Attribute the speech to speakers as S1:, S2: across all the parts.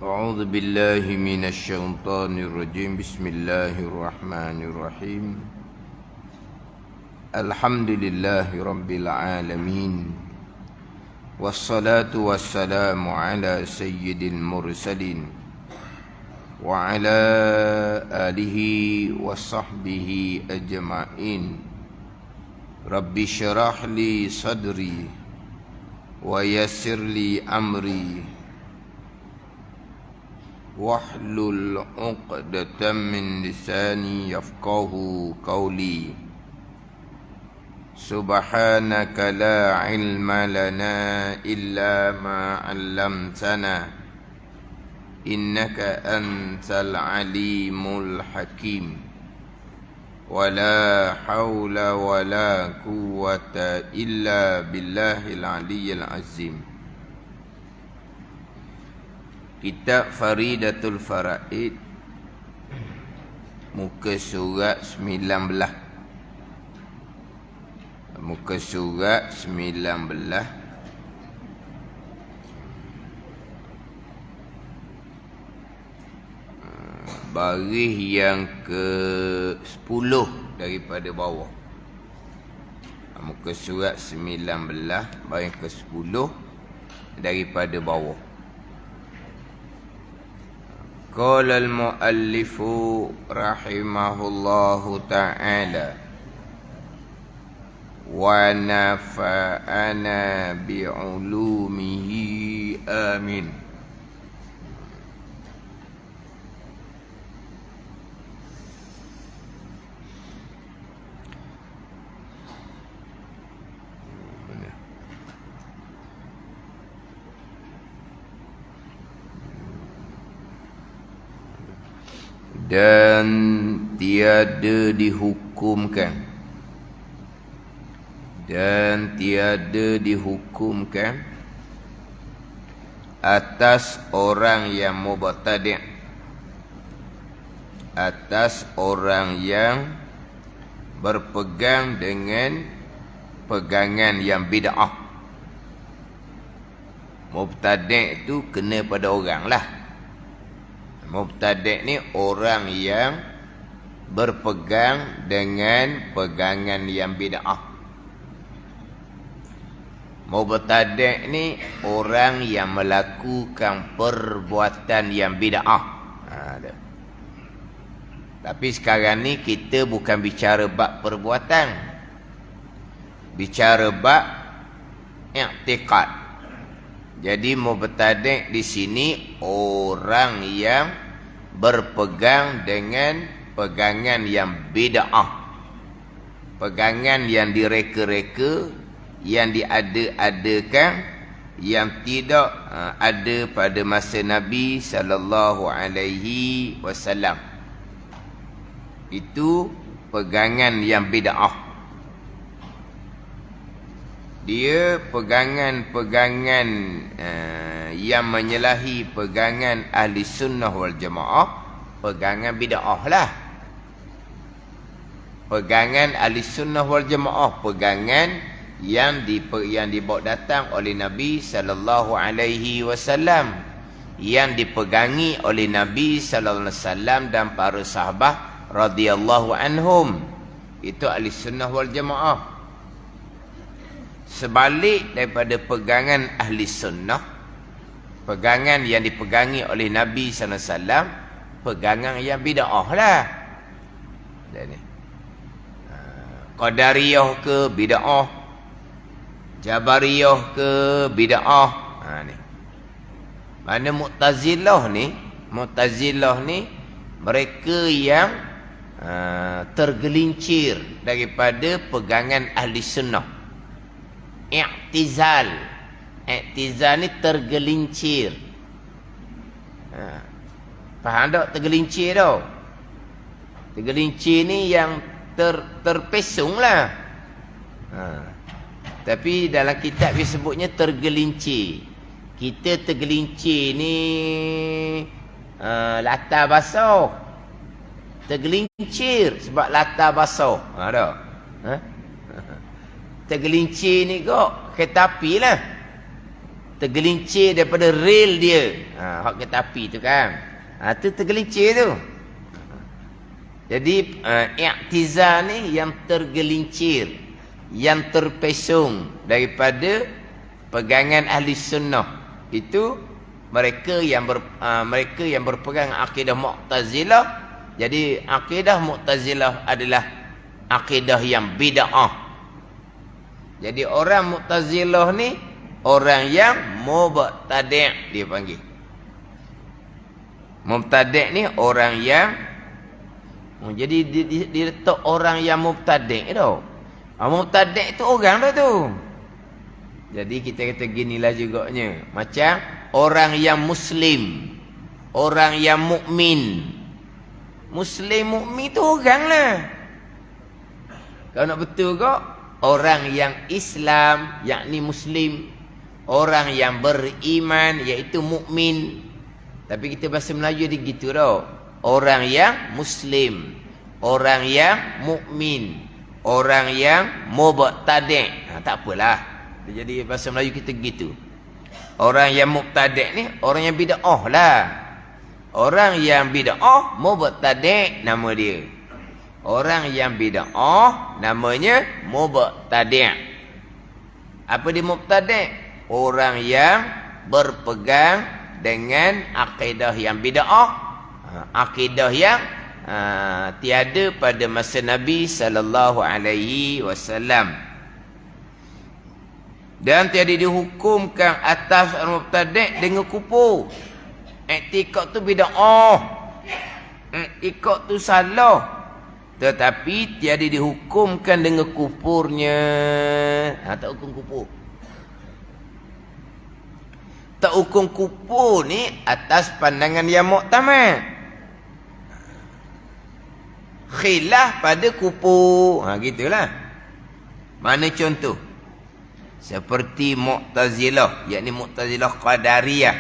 S1: أعوذ بالله من الشيطان الرجيم. بسم الله الرحمن الرحيم. الحمد لله رب العالمين، والصلاة والسلام على سيد المرسلين وعلى آله وصحبه أجمعين. رب اشرح لي صدري ويسر لي أمري واحلل عقدة من لساني يفقه قولي. سبحانك لا علم لنا إلا ما علمتنا إنك أنت العليم الحكيم. ولا حول ولا قوة إلا بالله العلي العظيم. Kitab Faridatul Faraid, muka surat 19. Muka surat 19. Baris yang ke-10 daripada bawah. Muka surat 19, baris ke-10 daripada bawah. Qala al-muallifu rahimahullahu ta'ala wa nafa'ana bi'ulumihi amin. Dan tiada dihukumkan, atas orang yang mubtadi', atas orang yang berpegang dengan pegangan yang bid'ah. Mubtadi' itu kena pada orang lah. Mubtadi' ni orang yang berpegang dengan pegangan yang bid'ah. Mubtadi' ni orang yang melakukan perbuatan yang bid'ah. Tapi sekarang ni kita bukan bicara bab perbuatan, bicara bab i'tiqad. Jadi mubtadi' di sini orang yang berpegang dengan pegangan yang bid'ah, pegangan yang direka-reka, yang diada-adakan, yang tidak ada pada masa Nabi sallallahu alaihi wasallam. Itu pegangan yang bid'ah. Dia pegangan-pegangan yang menyalahi pegangan ahli sunnah wal jamaah, pegangan bid'ah lah. Pegangan ahli sunnah wal jamaah, pegangan yang dibawa datang oleh Nabi sallallahu alaihi wasallam, yang dipegangi oleh Nabi sallallahu alaihi wasallam dan para sahabat radhiyallahu anhum. Itu ahli sunnah wal jamaah. Sebalik daripada pegangan ahli sunnah, pegangan yang dipegangi oleh Nabi SAW, pegangan yang bid'ah lah. Qadariyah ke bid'ah, Jabariyah ke bid'ah. Mana Mu'tazilah ni mereka yang tergelincir daripada pegangan ahli sunnah. I'tizal ni tergelincir. Faham tak tergelincir tau? Tergelincir ni yang terpesong lah. Tapi dalam kitab disebutnya tergelincir. Kita tergelincir ni latar basah. Tergelincir sebab latar basah. Ada? Tergelincir ni kok kereta api lah. tergelincir daripada rel dia. Hak kereta api tu kan. Tu tergelincir tu. Jadi i'tizal ni yang tergelincir, yang terpesong daripada pegangan ahli sunnah. Itu mereka yang berpegang akidah Mu'tazilah. Jadi akidah Mu'tazilah adalah akidah yang bid'ah. Jadi orang Mu'tazilah ni orang yang mubtadi' dia panggil. Mubtadi' ni orang yang jadi dia letak orang yang mubtadi' tu. Mubtadi' tu orang dah tu. Jadi kita kata ginilah juganya. Macam orang yang muslim, orang yang mukmin. Muslim mukmin tu orang lah. Kalau nak betul kok, orang yang Islam yakni muslim, orang yang beriman iaitu mukmin. Tapi kita bahasa Melayu dia gitu tau. Orang yang muslim, orang yang mukmin, orang yang mubtadi'. Tak apalah. Jadi bahasa Melayu kita gitu. Orang yang mubtadi' ni orang yang bid'ah lah. Orang yang bid'ah mubtadi' nama dia. Orang yang bid'ah namanya mubtadi'. Apa dia mubtadi'? Orang yang berpegang dengan akidah yang bid'ah. Akidah yang tiada pada masa Nabi sallallahu alaihi wasallam. Dan tiada dihukumkan atas al-mubtadi' dengan kufur. I'tikad tu bid'ah. I'tikad tu salah. Tetapi tiada dihukumkan dengan kufurnya. Tak hukum kufur. Tak hukum kufur ni atas pandangan yang muktamad. Khilaf pada kufur. Gitulah. Mana contoh? Seperti Mu'tazilah, yakni Mu'tazilah Qadariyah,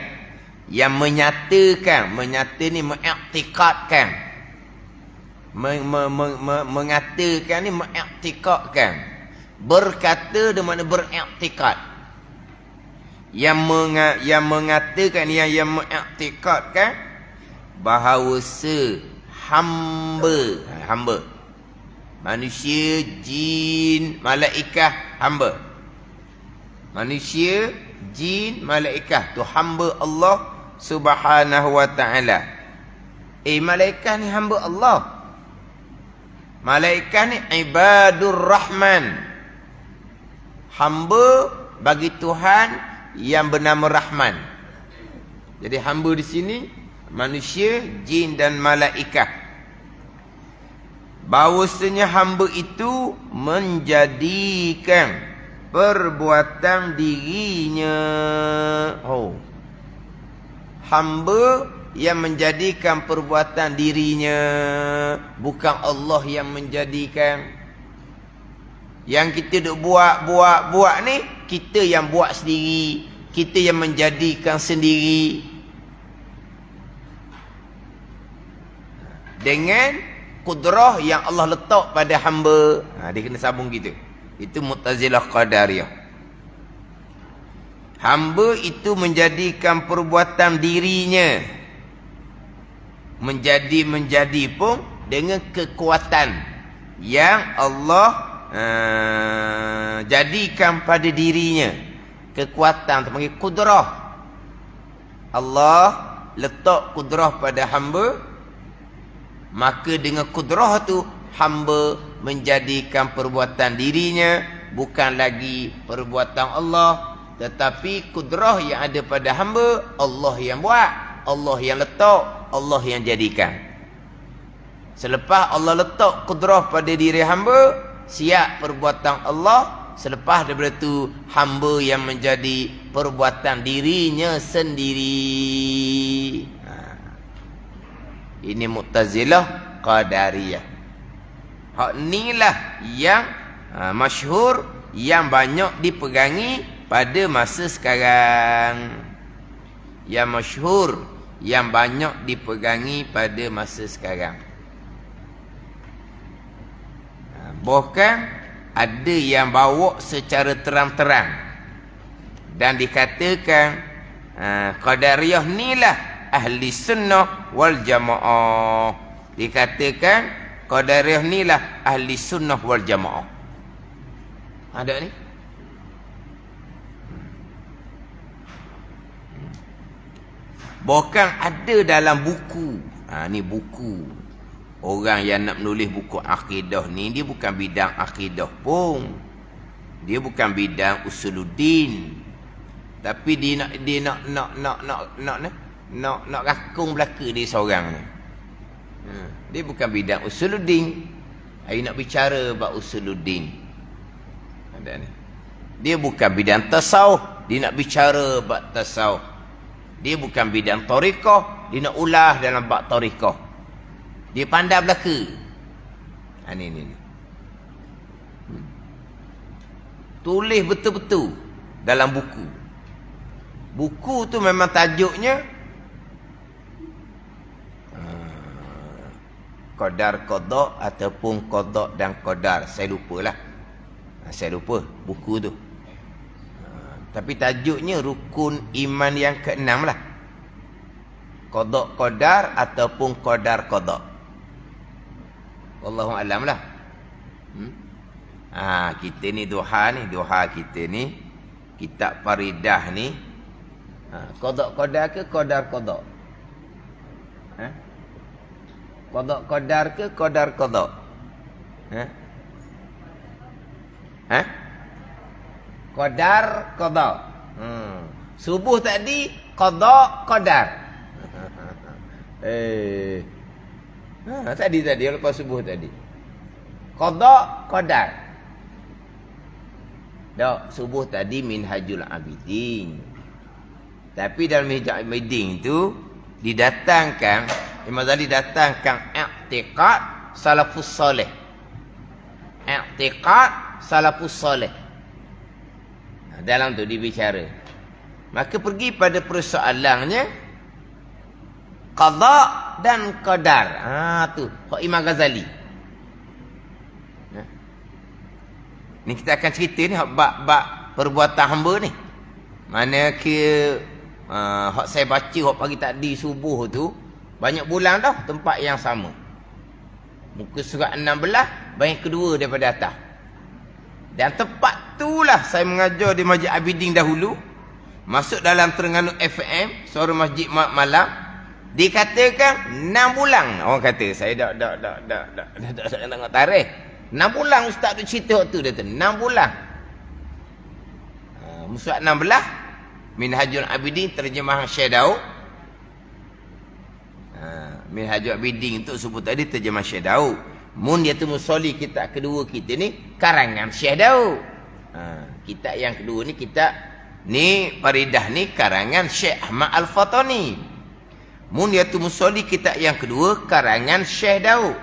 S1: yang menyatakan, menyata ni mengiktikadkan, mengatakan ni mengiktikadkan, berkata dengan mana beriktikad, yang mengatakan, yang mengiktikadkan bahawa hamba manusia, jin, malaikat hamba. Manusia, jin, malaikat tu hamba Allah Subhanahu wa ta'ala. Malaikat ni hamba Allah. Malaikat ni ibadur rahman, hamba bagi Tuhan yang bernama Rahman. Jadi hamba di sini manusia, jin dan malaikat. Bahawasanya hamba itu menjadikan perbuatan dirinya. Hamba yang menjadikan perbuatan dirinya, bukan Allah yang menjadikan. Yang kita duk buat ni, kita yang buat sendiri, kita yang menjadikan sendiri. Dengan kudrah yang Allah letak pada hamba. Dia kena sambung gitu. Itu Mu'tazilah Qadariyah. Hamba itu menjadikan perbuatan dirinya menjadi pun dengan kekuatan yang Allah jadikan pada dirinya. Kekuatan tu panggil kudrah. Allah letak kudrah pada hamba, maka dengan kudrah tu hamba menjadikan perbuatan dirinya bukan lagi perbuatan Allah, tetapi kudrah yang ada pada hamba Allah yang buat, Allah yang letak, Allah yang jadikan. Selepas Allah letak kudrah pada diri hamba, siap perbuatan Allah. Selepas daripada itu hamba yang menjadi perbuatan dirinya sendiri. Ini Mu'tazilah Qadariyah. Hak inilah yang masyhur, yang banyak dipegangi pada masa sekarang. Yang masyhur, yang banyak dipegangi pada masa sekarang. Bahkan ada yang bawa secara terang-terang. Dan dikatakan Qadariyah ni lah ahli sunnah wal jamaah. Dikatakan Qadariyah ni lah ahli sunnah wal jamaah. Ada ni? Bukan ada dalam buku. Ni buku. Orang yang nak menulis buku akidah ni, dia bukan bidang akidah pun. Dia bukan bidang usuluddin. Tapi dia nak rakung belaka dia seorang ni. Dia bukan bidang usuluddin. Dia nak bicara bab usuluddin. Ada ni. Dia bukan bidang tasawuf, dia nak bicara bab tasawuf. Dia bukan bidang tariqah, dia nak ulah dalam bab tariqah. Dia pandai belaka. Ni. Tulis betul-betul dalam buku. Buku tu memang tajuknya Qadar qada ataupun qada dan qadar. Saya lupalah. Saya lupa buku tu. Tapi tajuknya rukun iman yang ke-6 lah. Qada qadar ataupun qadar qada. Wallahu alam lah. Kita ni duha kita ni kitab Faridah ni qada qadar ke qadar qada? Qada qadar ke qadar qada? Qadar qada. Subuh tadi qada qadar. Tadi lepas subuh tadi. Qada qadar. Dak, subuh tadi Minhajul Abidin. Tapi dalam Minhajul Abidin tu didatangkan, Imam Ghazali datangkan i'tiqad salafus soleh. I'tiqad salafus soleh. Dalam tu dibicara. Maka pergi pada persoalannya qada dan qadar. Tu hak Imam Ghazali. Ni kita akan cerita ni bab perbuatan hamba ni. Mana ke hak saya baca hak pagi tadi subuh tu banyak bulan dah tempat yang sama. Muka surat 16 bahagian kedua daripada atas. Dan tempat itulah saya mengajar di Masjid Abidin dahulu. Masuk dalam Terengganu FM, suara masjid malam. Dikatakan 6 bulan. Orang kata, saya dah tengok tarikh. 6 bulan ustaz tu cerita waktu dia tu. 6 bulan. Surat 16, Minhajul Abidin, terjemahan Syekh Daud. Minhajul Abidin itu sebut tadi terjemah Syekh Daud. Munyatul Musolli kitab kedua kita ni karangan Syekh Daud. Kitab yang kedua ni kitab ni Faridah ni karangan Syekh Ahmad Al-Fatani. Munyatul Musolli kitab yang kedua karangan Syekh Daud.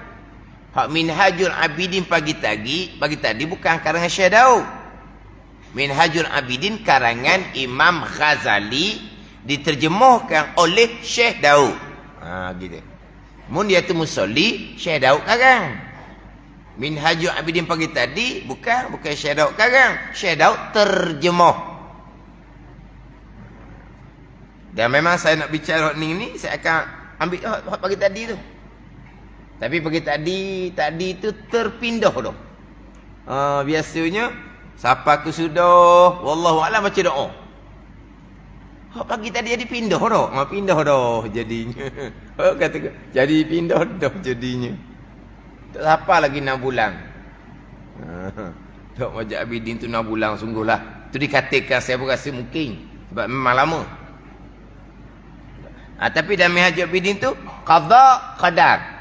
S1: Hak Minhajul Abidin pagi tadi bukan karangan Syekh Daud. Minhajul Abidin karangan Imam Ghazali diterjemahkan oleh Syekh Daud. Gitu. Munyatul Musolli Syekh Daud karang. Minhajul Abidin pagi tadi bukan Syekh Daud karang. Syekh Daud terjemah. Dan memang saya nak bicara ni saya akan ambil hak pagi tadi tu. Tapi pagi tadi tu terpindah dah. Biasanya siapa aku sudah wallahu alam baca doa. Hak pagi tadi jadi pindah dah. Pindah dah jadinya. Kata jadi pindah dah jadinya. Tak siapa lagi 6 bulan. Tok Masjid Abidin tu 6 bulan sungguhlah. Tu dikatakan saya pun rasa mungkin sebab memang lama. Tapi dalam Minhajul Abidin tu qada qadar.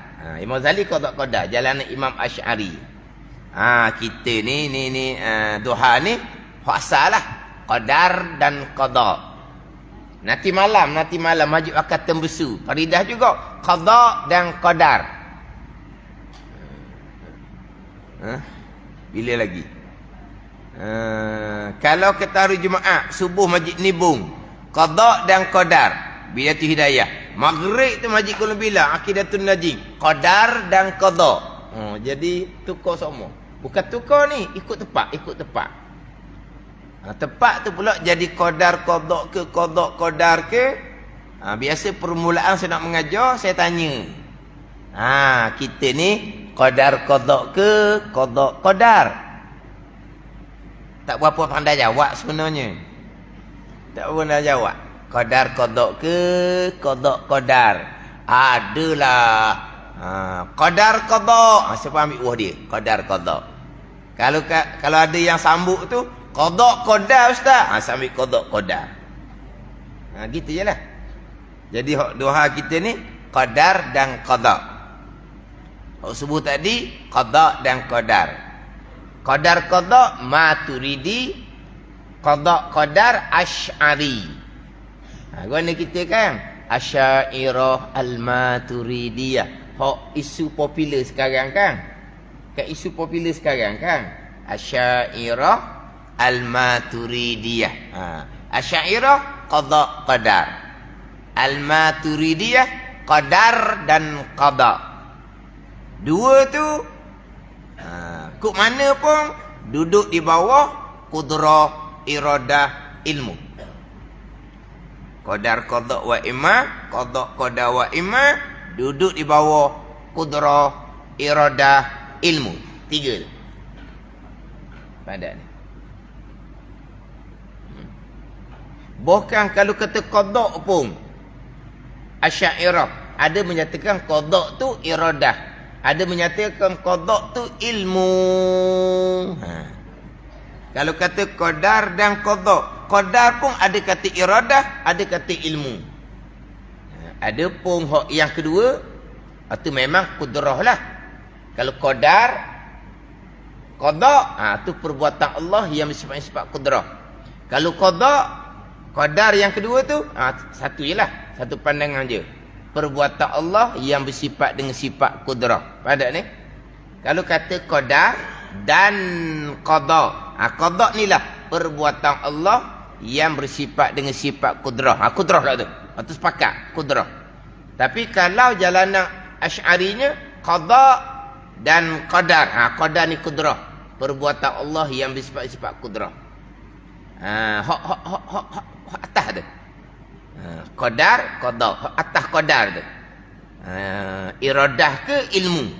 S1: Imam Ghazali qada qadar, jalan Imam Asy'ari. Kita ni duha ni hak salah qadar dan qada. Nanti malam Masjid Wakaf Tembusu Faridah juga qada dan qadar. Bila lagi? Kalau kita hari Jumaat subuh Masjid Nibung qada dan qadar. Bidatul Hidayah. Maghrib tu Masjid Kuala Bila Aqidatul Najim qadar dan qada. Jadi tukar semua. Bukan tukar ni, ikut tepat. Tepat tu pula jadi qadar qada ke qada qadar ke. Biasa permulaan saya nak mengajar, saya tanya. Kita ni qadar qada ke qada qadar? Tak berapa pandai jawab sebenarnya. Tak berapa pandai jawab. Qadar qada ke qada qadar? Adalah qadar qada. Siapa ambil buah dia? Qadar qada. Kalau ada yang sambut tu qada qadar ustaz. Saya ambil qada qadar. Gitu je lah. Jadi dua hal kita ni qadar dan qada. Sebut tadi qada dan qadar. Qadar qada Maturidi, qada qadar Asy'ari. Gua ni kita kan Asy'ariyah Al-Maturidiyah. Isu popular sekarang kan? Isu popular sekarang kan? Asy'ariyah Al-Maturidiyah. Asy'ariyah qada qadar. Al-Maturidiyah qadar dan qada. Dua tu kok mana pun duduk di bawah qudrah, iradah, ilmu. Qadar qada wa imma, qada qada wa imma duduk di bawah qudrah, iradah, ilmu. Tiga tu. Pada ni. Bahkan kalau kata qada pun Asy'ariyah ada menyatakan qada tu iradah. Ada menyatakan qada tu ilmu. Kalau kata qadar dan qada, qadar pun ada kata iradah, ada kata ilmu. Ada pun yang kedua, itu memang kudrah lah. Kalau qadar, qada, tu perbuatan Allah yang bersifat kudrah. Kalau qada, qadar yang kedua tu, satu je lah, satu pandangan je. Perbuatan Allah yang bersifat dengan sifat kudrah. Pada ni. Kalau kata qadar dan qada. Qada ni lah perbuatan Allah yang bersifat dengan sifat kudrah. Kudrah lah tu. Itu sepakat kudrah. Tapi kalau jalanan Asy'arinya qada dan qadar. Qadar ni kudrah. Perbuatan Allah yang bersifat kudrah. Hak atas tu. Qadar, qada. Atas qadar tu. Iradah ke ilmu.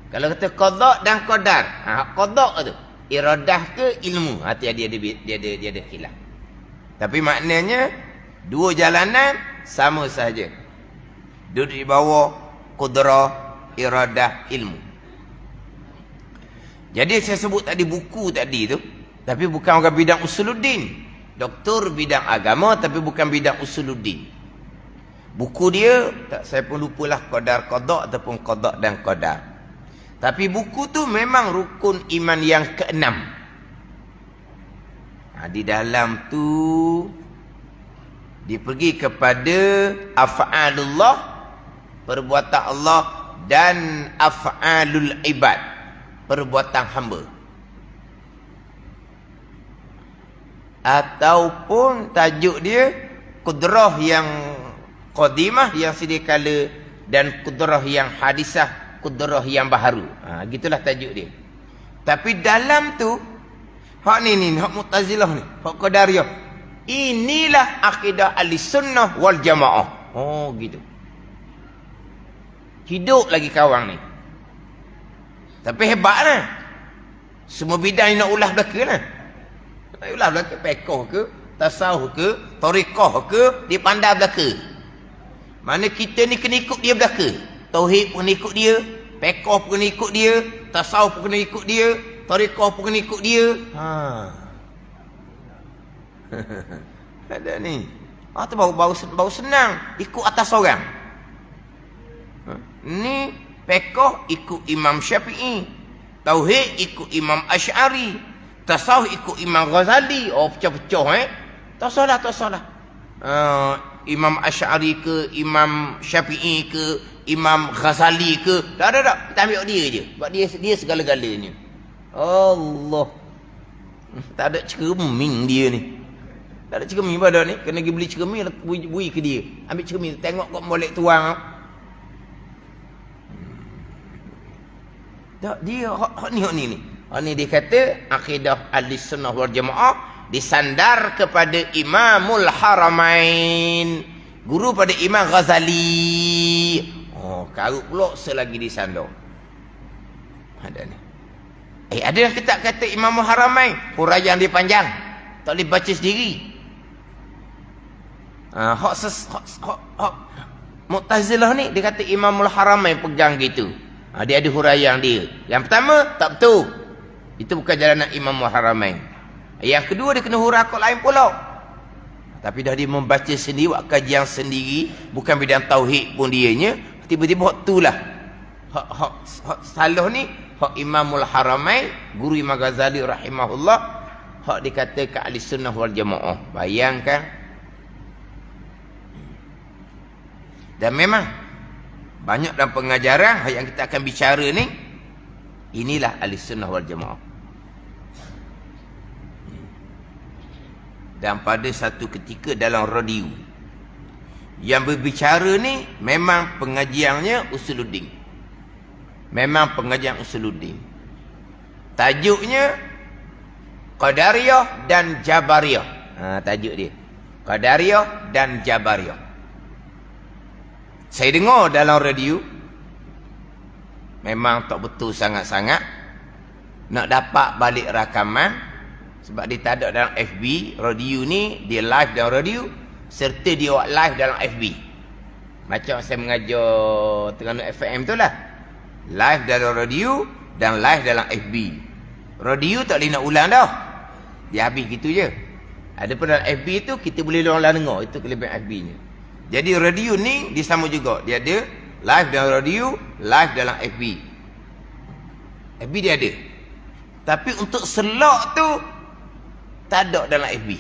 S1: Kalau kata qada dan qadar. Qada tu. Iradah ke ilmu. Dia ada khilaf. Tapi maknanya dua jalanan sama saja. Duduk di bawah qudrah, iradah, ilmu. Jadi saya sebut tadi buku tadi tu. Tapi bukan orang bidang usuluddin. Doktor bidang agama tapi bukan bidang usuluddin. Buku dia saya pun lupalah qadar qada ataupun qada dan qadar. Tapi buku tu memang rukun iman yang ke-6. Di dalam tu dia pergi kepada af'alullah, perbuatan Allah, dan af'alul ibad, perbuatan hamba. Ataupun tajuk dia kudrah yang qadimah yang sedia kala dan kudrah yang hadisah, kudrah yang baharu. Gitulah tajuk dia. Tapi dalam tu hak ni hak Mu'tazilah ni, hak Qadariyah. Inilah akidah Ahlussunnah wal Jamaah. Gitu. Hidup lagi kawan ni. Tapi hebatlah. Semua bidang nak ulah belaka lah. Ulah belaka pekoh ke, tasawuf ke, tariqah ke, dia pandai belaka. Mana kita ni kena ikut dia belaka. Tauhid pun kena ikut dia, pekoh pun kena ikut dia, tasawuf pun kena ikut dia, tariqah pun kena ikut dia. Ada ni. Tu baru senang ikut atas orang. Ni pekoh ikut Imam Syafi'i, tauhid ikut Imam Asy'ari, tasawuf ikut Imam Ghazali. Pecah-pecah tak salah. Imam Asy'ari ke, Imam Syafi'i ke, Imam Ghazali ke, tak. Kita ambil dia je. Sebab dia segala-galanya. Allah. Tak ada cermin dia ni. Tak ada cermin pada ni. Kena pergi beli cermin, bui ke dia. Ambil cermin, tengok kok molek tuang. Tak, dia hak ni. Ni dikata akidah Ahlussunnah wal Jamaah disandar kepada Imamul Haramain, guru pada Imam Ghazali. Karut pula selagi disandar. Ada ni. Ada yang kita kata Imamul Haramain, huraian dia panjang, tak boleh baca sendiri. Mu'tazilah ni dia kata Imamul Haramain pegang gitu. Dia ada huraian dia. Yang pertama tak betul. Itu bukan jalanan Imamul Haramain. Yang kedua dia kena huraian lain pula. Tapi dah dia membaca sendiri, buat kajian sendiri, bukan bidang tauhid pun dianya, tiba-tiba hak tulah. Hak salah ni hak Imamul Haramain, guru Imam Ghazali rahimahullah, hak dikata ke Ahlussunnah wal Jamaah. Bayangkan. Dan memang banyak dalam pengajaran yang kita akan bicara ni, inilah Ahlussunnah wal Jamaah. Dan pada satu ketika dalam radio yang berbicara ni memang pengajiannya Usuluddin. Memang pengajian Usuluddin. Tajuknya Qadariyah dan Jabariyah. Tajuk dia. Qadariyah dan Jabariyah. Saya dengar dalam radio, memang tak betul sangat-sangat. Nak dapat balik rakaman, sebab dia tak ada dalam FB. Radio ni dia live dalam radio, serta dia buat live dalam FB. Macam saya mengajar Terengganu FM tu lah, live dalam radio dan live dalam FB. Radio tak boleh nak ulang dah, dia habis gitu je. Adapun dalam FB tu kita boleh ulang dengar. Itu kelebihan FB nya. Jadi radio ni dia sama juga, dia ada live dalam radio, live dalam FB. FB dia ada, tapi untuk selok tu tak ada dalam FB.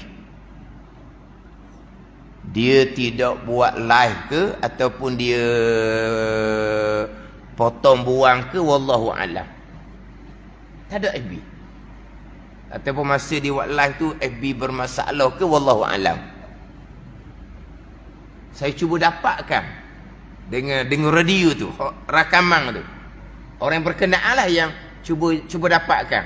S1: Dia tidak buat live ke ataupun dia potong buang ke, wallahu alam. Tak ada FB. Ataupun masa dia buat live tu FB bermasalah ke, wallahu alam. Saya cuba dapatkan dengan radio tu, rakaman tu. Orang yang berkenaan lah yang cuba dapatkan.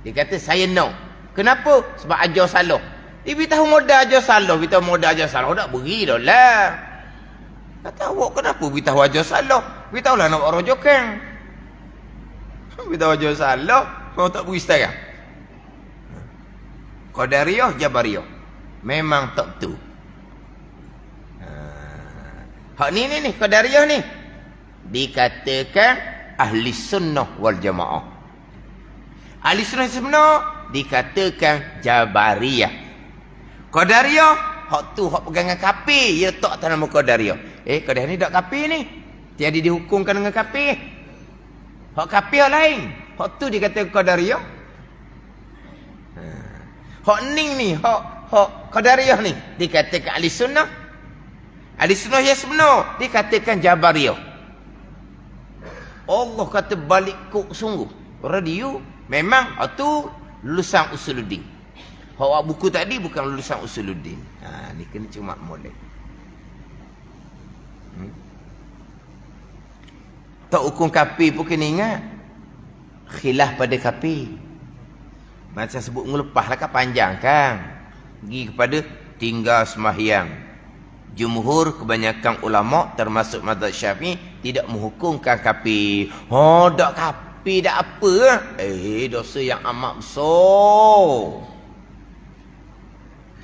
S1: Dia kata saya no. Kenapa? Sebab ajar salah. Dia beritahu modal ajar salah. Beritahu modal ajar salah. Tak beri dah lah. Kata awak kenapa beritahu ajar salah? Beritahu lah nak buat rojokan. Beritahu ajar salah. Kau tak beri sekarang. Qadariyah, Jabariyah. Memang tak betul. Hak ni Qadariyah ni. Dikatakan Ahlussunnah wal Jamaah. Ahlussunnah sebenar dikatakan Jabariyah. Qadariyah hak tu hak pegangan kafir, ya tak atas nama Qadariyah. Qadariyah ni tak kafir ni, tiada dihukumkan dengan kafir. Hak kafir lain, hak tu dikatakan Qadariyah. Hak ni hak Qadariyah ni dikatakan Ahlussunnah. Ahlussunnah yang sebenar dikatakan Jabariyah. Allah kata balik kok sungguh. Radio memang tu lulusan Usuluddin. Hak buku tadi bukan lulusan Usuluddin. Ni kena cuma molek. Tak hukum kafir pun kena ingat. Khilaf pada kafir. Macam sebut ngelepah lah kan panjang kan. Pergi kepada tinggal sembahyang. Jumhur kebanyakan ulama termasuk mazhab Syafi'i tidak menghukumkan kafir. Tak kafir dak apa. Dosa yang amat besar.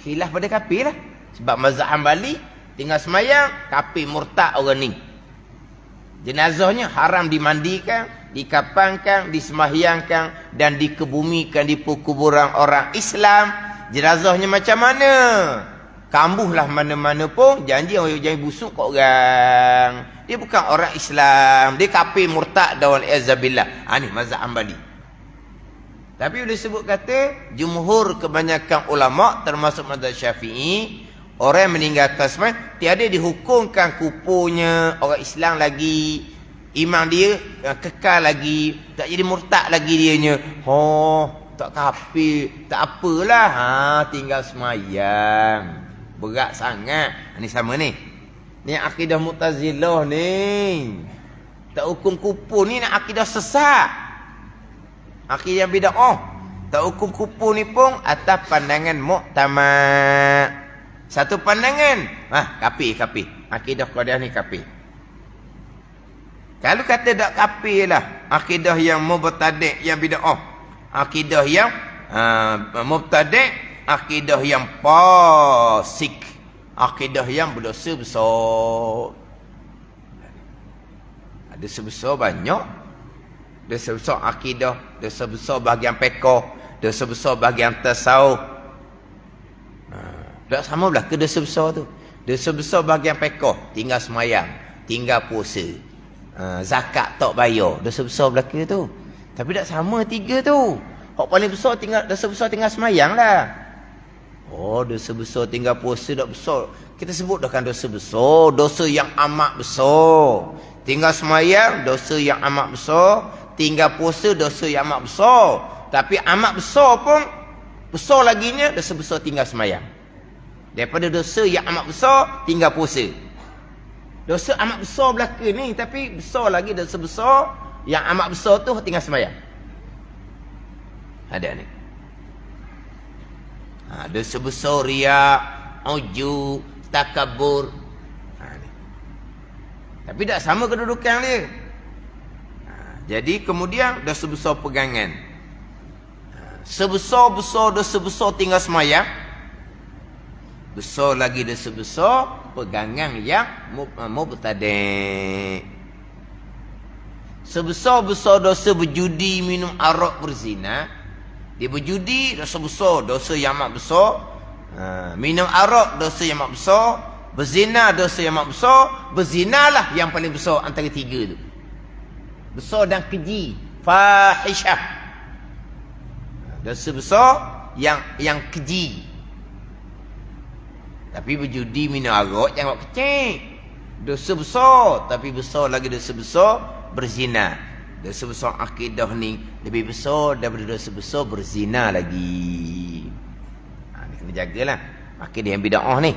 S1: Khilaf pada kafir lah. Sebab mazhab Hambali tinggal semayang, kafir murtad orang ni. Jenazahnya haram dimandikan, dikapankan, disemahyangkan dan dikebumikan di kuburan orang Islam. Jenazahnya macam mana? Kambuhlah mana-mana pun, janji busuk kat orang. Dia bukan orang Islam, dia kafir murtad dan wal-iyazabillah. Ni mazhab Hambali. Tapi boleh sebut kata jumhur kebanyakan ulama termasuk mazhab Syafi'i, orang yang meninggalkan sembahyang tiada dihukumkan kupunya orang Islam lagi. Iman dia kekal lagi, tak jadi murtad lagi dianya. Tak kafir, tak apalah. Tinggal semayang. Berat sangat. Ni sama ni. Ni akidah Mu'tazilah ni. Tak hukum kupu ni nak akidah sesat. Akidah yang bid'ah. Tak hukum kupu ni pun atas pandangan muktamad. Satu pandangan, kafir. Akidah Qadiyah ni kafir. Kalau kata tak kafir lah, akidah yang mubtadi' yang bid'ah. Akidah yang mubtadi', akidah yang fasik. Akidah yang berdosa besar. Ada sebesar banyak. Dosa besar akidah, dosa besar bahagian pekoh, dosa besar bahagian tasawuf. Tak sama belah ke dosa besar tu. Dosa besar bahagian pekoh, tinggal semayang, tinggal puasa, zakat tak bayar, dosa besar belaka tu. Tapi tak sama tiga tu. Hak paling besar tinggal dosa besar tinggal semayang lah. Oh, dosa besar tinggal puasa tak besar. Kita sebut dah kan dosa besar, dosa yang amat besar. Tinggal semayang, dosa yang amat besar. Tinggal puasa, dosa yang amat besar. Tapi amat besar pun, besar laginya, dosa besar tinggal semayang. Daripada dosa yang amat besar, tinggal puasa. Dosa amat besar belaka ni, tapi besar lagi dosa besar. Yang amat besar tu tinggal semayang. Ada ni. Dosa besar riak, ujub, takabur. Tapi tak sama kedudukan dia. Jadi kemudian dosa besar pegangan. Sebesar-besar dosa besar tinggal semayang, besar lagi dosa besar pegangan yang mubtadi'. Sebesar-besar dosa berjudi, minum arak, berzina. Dia berjudi, dosa besar, dosa yang amat besar. Minum arak, dosa yang amat besar. Berzina, dosa yang amat besar. Berzinalah yang paling besar antara tiga tu. Besar dan keji, fahishah. Dosa besar yang keji. Tapi berjudi, minum arak, jangan buat kecil. Dosa besar, tapi besar lagi dosa besar berzina. Dosa besar akidah ni lebih besar daripada dosa besar berzina lagi. Ni kena jagalah akidah yang bid'ah ni.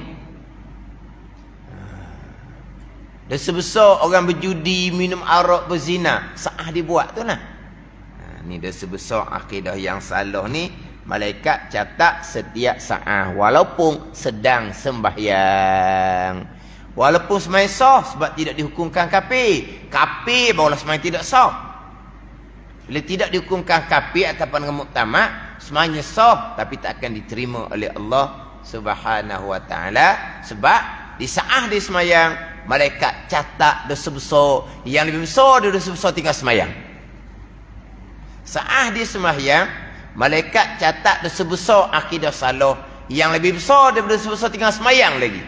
S1: Dosa besar orang berjudi, minum arak, berzina, sa'ah dibuat tu lah. Ni dosa besar akidah yang salah ni. Malaikat catat setiap sa'ah walaupun sedang sembahyang. Walaupun sembahyang sah sebab tidak dihukumkan kafir. Kafir barulah sembahyang tidak sah. Bila tidak dihukumkan kafir atas pandangan muktamad, sembahyang sah tapi tak akan diterima oleh Allah Subhanahu wa taala sebab di sa'ah dia sembahyang, malaikat catat dosa besar yang lebih besar dari dosa besar tinggal sembahyang. Sa'ah dia sembahyang, malaikat catat dosa besar akidah salah yang lebih besar daripada dosa besar tinggal sembahyang lagi.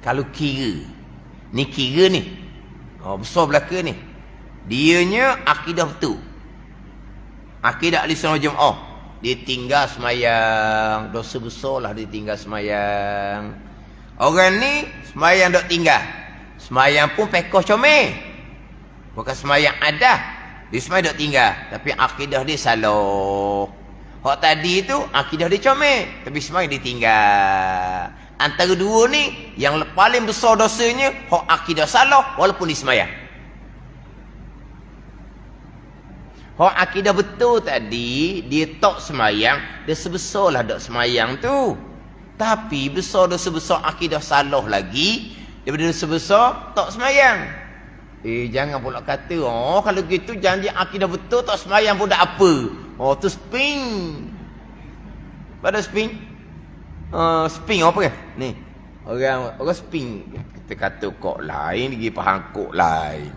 S1: Kalau kira ni besar belaka ni, dianya akidah betul, akidah ahli sunnah jemaah. Dia tinggal semayang, dosa besar lah dia tinggal semayang. Orang ni semayang dok tinggal, semayang pun pekoh comel, bukan semayang adah. Dia semayang dok tinggal, tapi akidah dia salah. Hak tadi tu akidah dia comel, tapi semayang dia tinggal. Antara dua ni yang paling besar dosanya hak akidah salah walaupun dia semayang. Hak akidah betul tadi, dia tak semayang, dia sebesarlah dok semayang tu. Tapi besar dosa besar akidah salah lagi daripada dosa besar tak semayang. Jangan pula kata, kalau gitu janji akidah betul tak semayang pun tak apa. Tu sping. Pada sping? Sping apa kan? Ni. Orang sping. Kita kata kok lain, dia faham kok lain.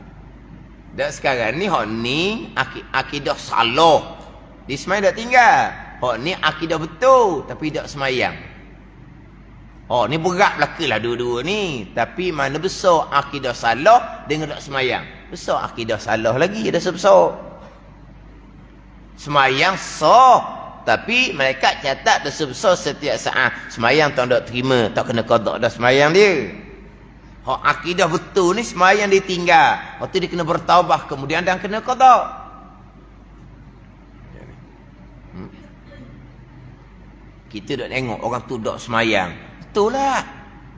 S1: Dan sekarang ni hak ni akidah salah. Di semayang tak tinggal. Hak ni akidah betul tapi tak semayang. Ni berat belakalah dua-dua ni. Tapi mana besar akidah salah dengan tak semayang? Besar akidah salah lagi, ada sebesar. Semayang sah, tapi malaikat catat dosa besar setiap saat. Semayang tak nak terima, tak kena qada dah semayang dia. Hak akidah betul ni semayang dia tinggal. Waktu dia kena bertaubat kemudian dan kena qada. Kita dak tengok orang tu dak semayang. Betul lah.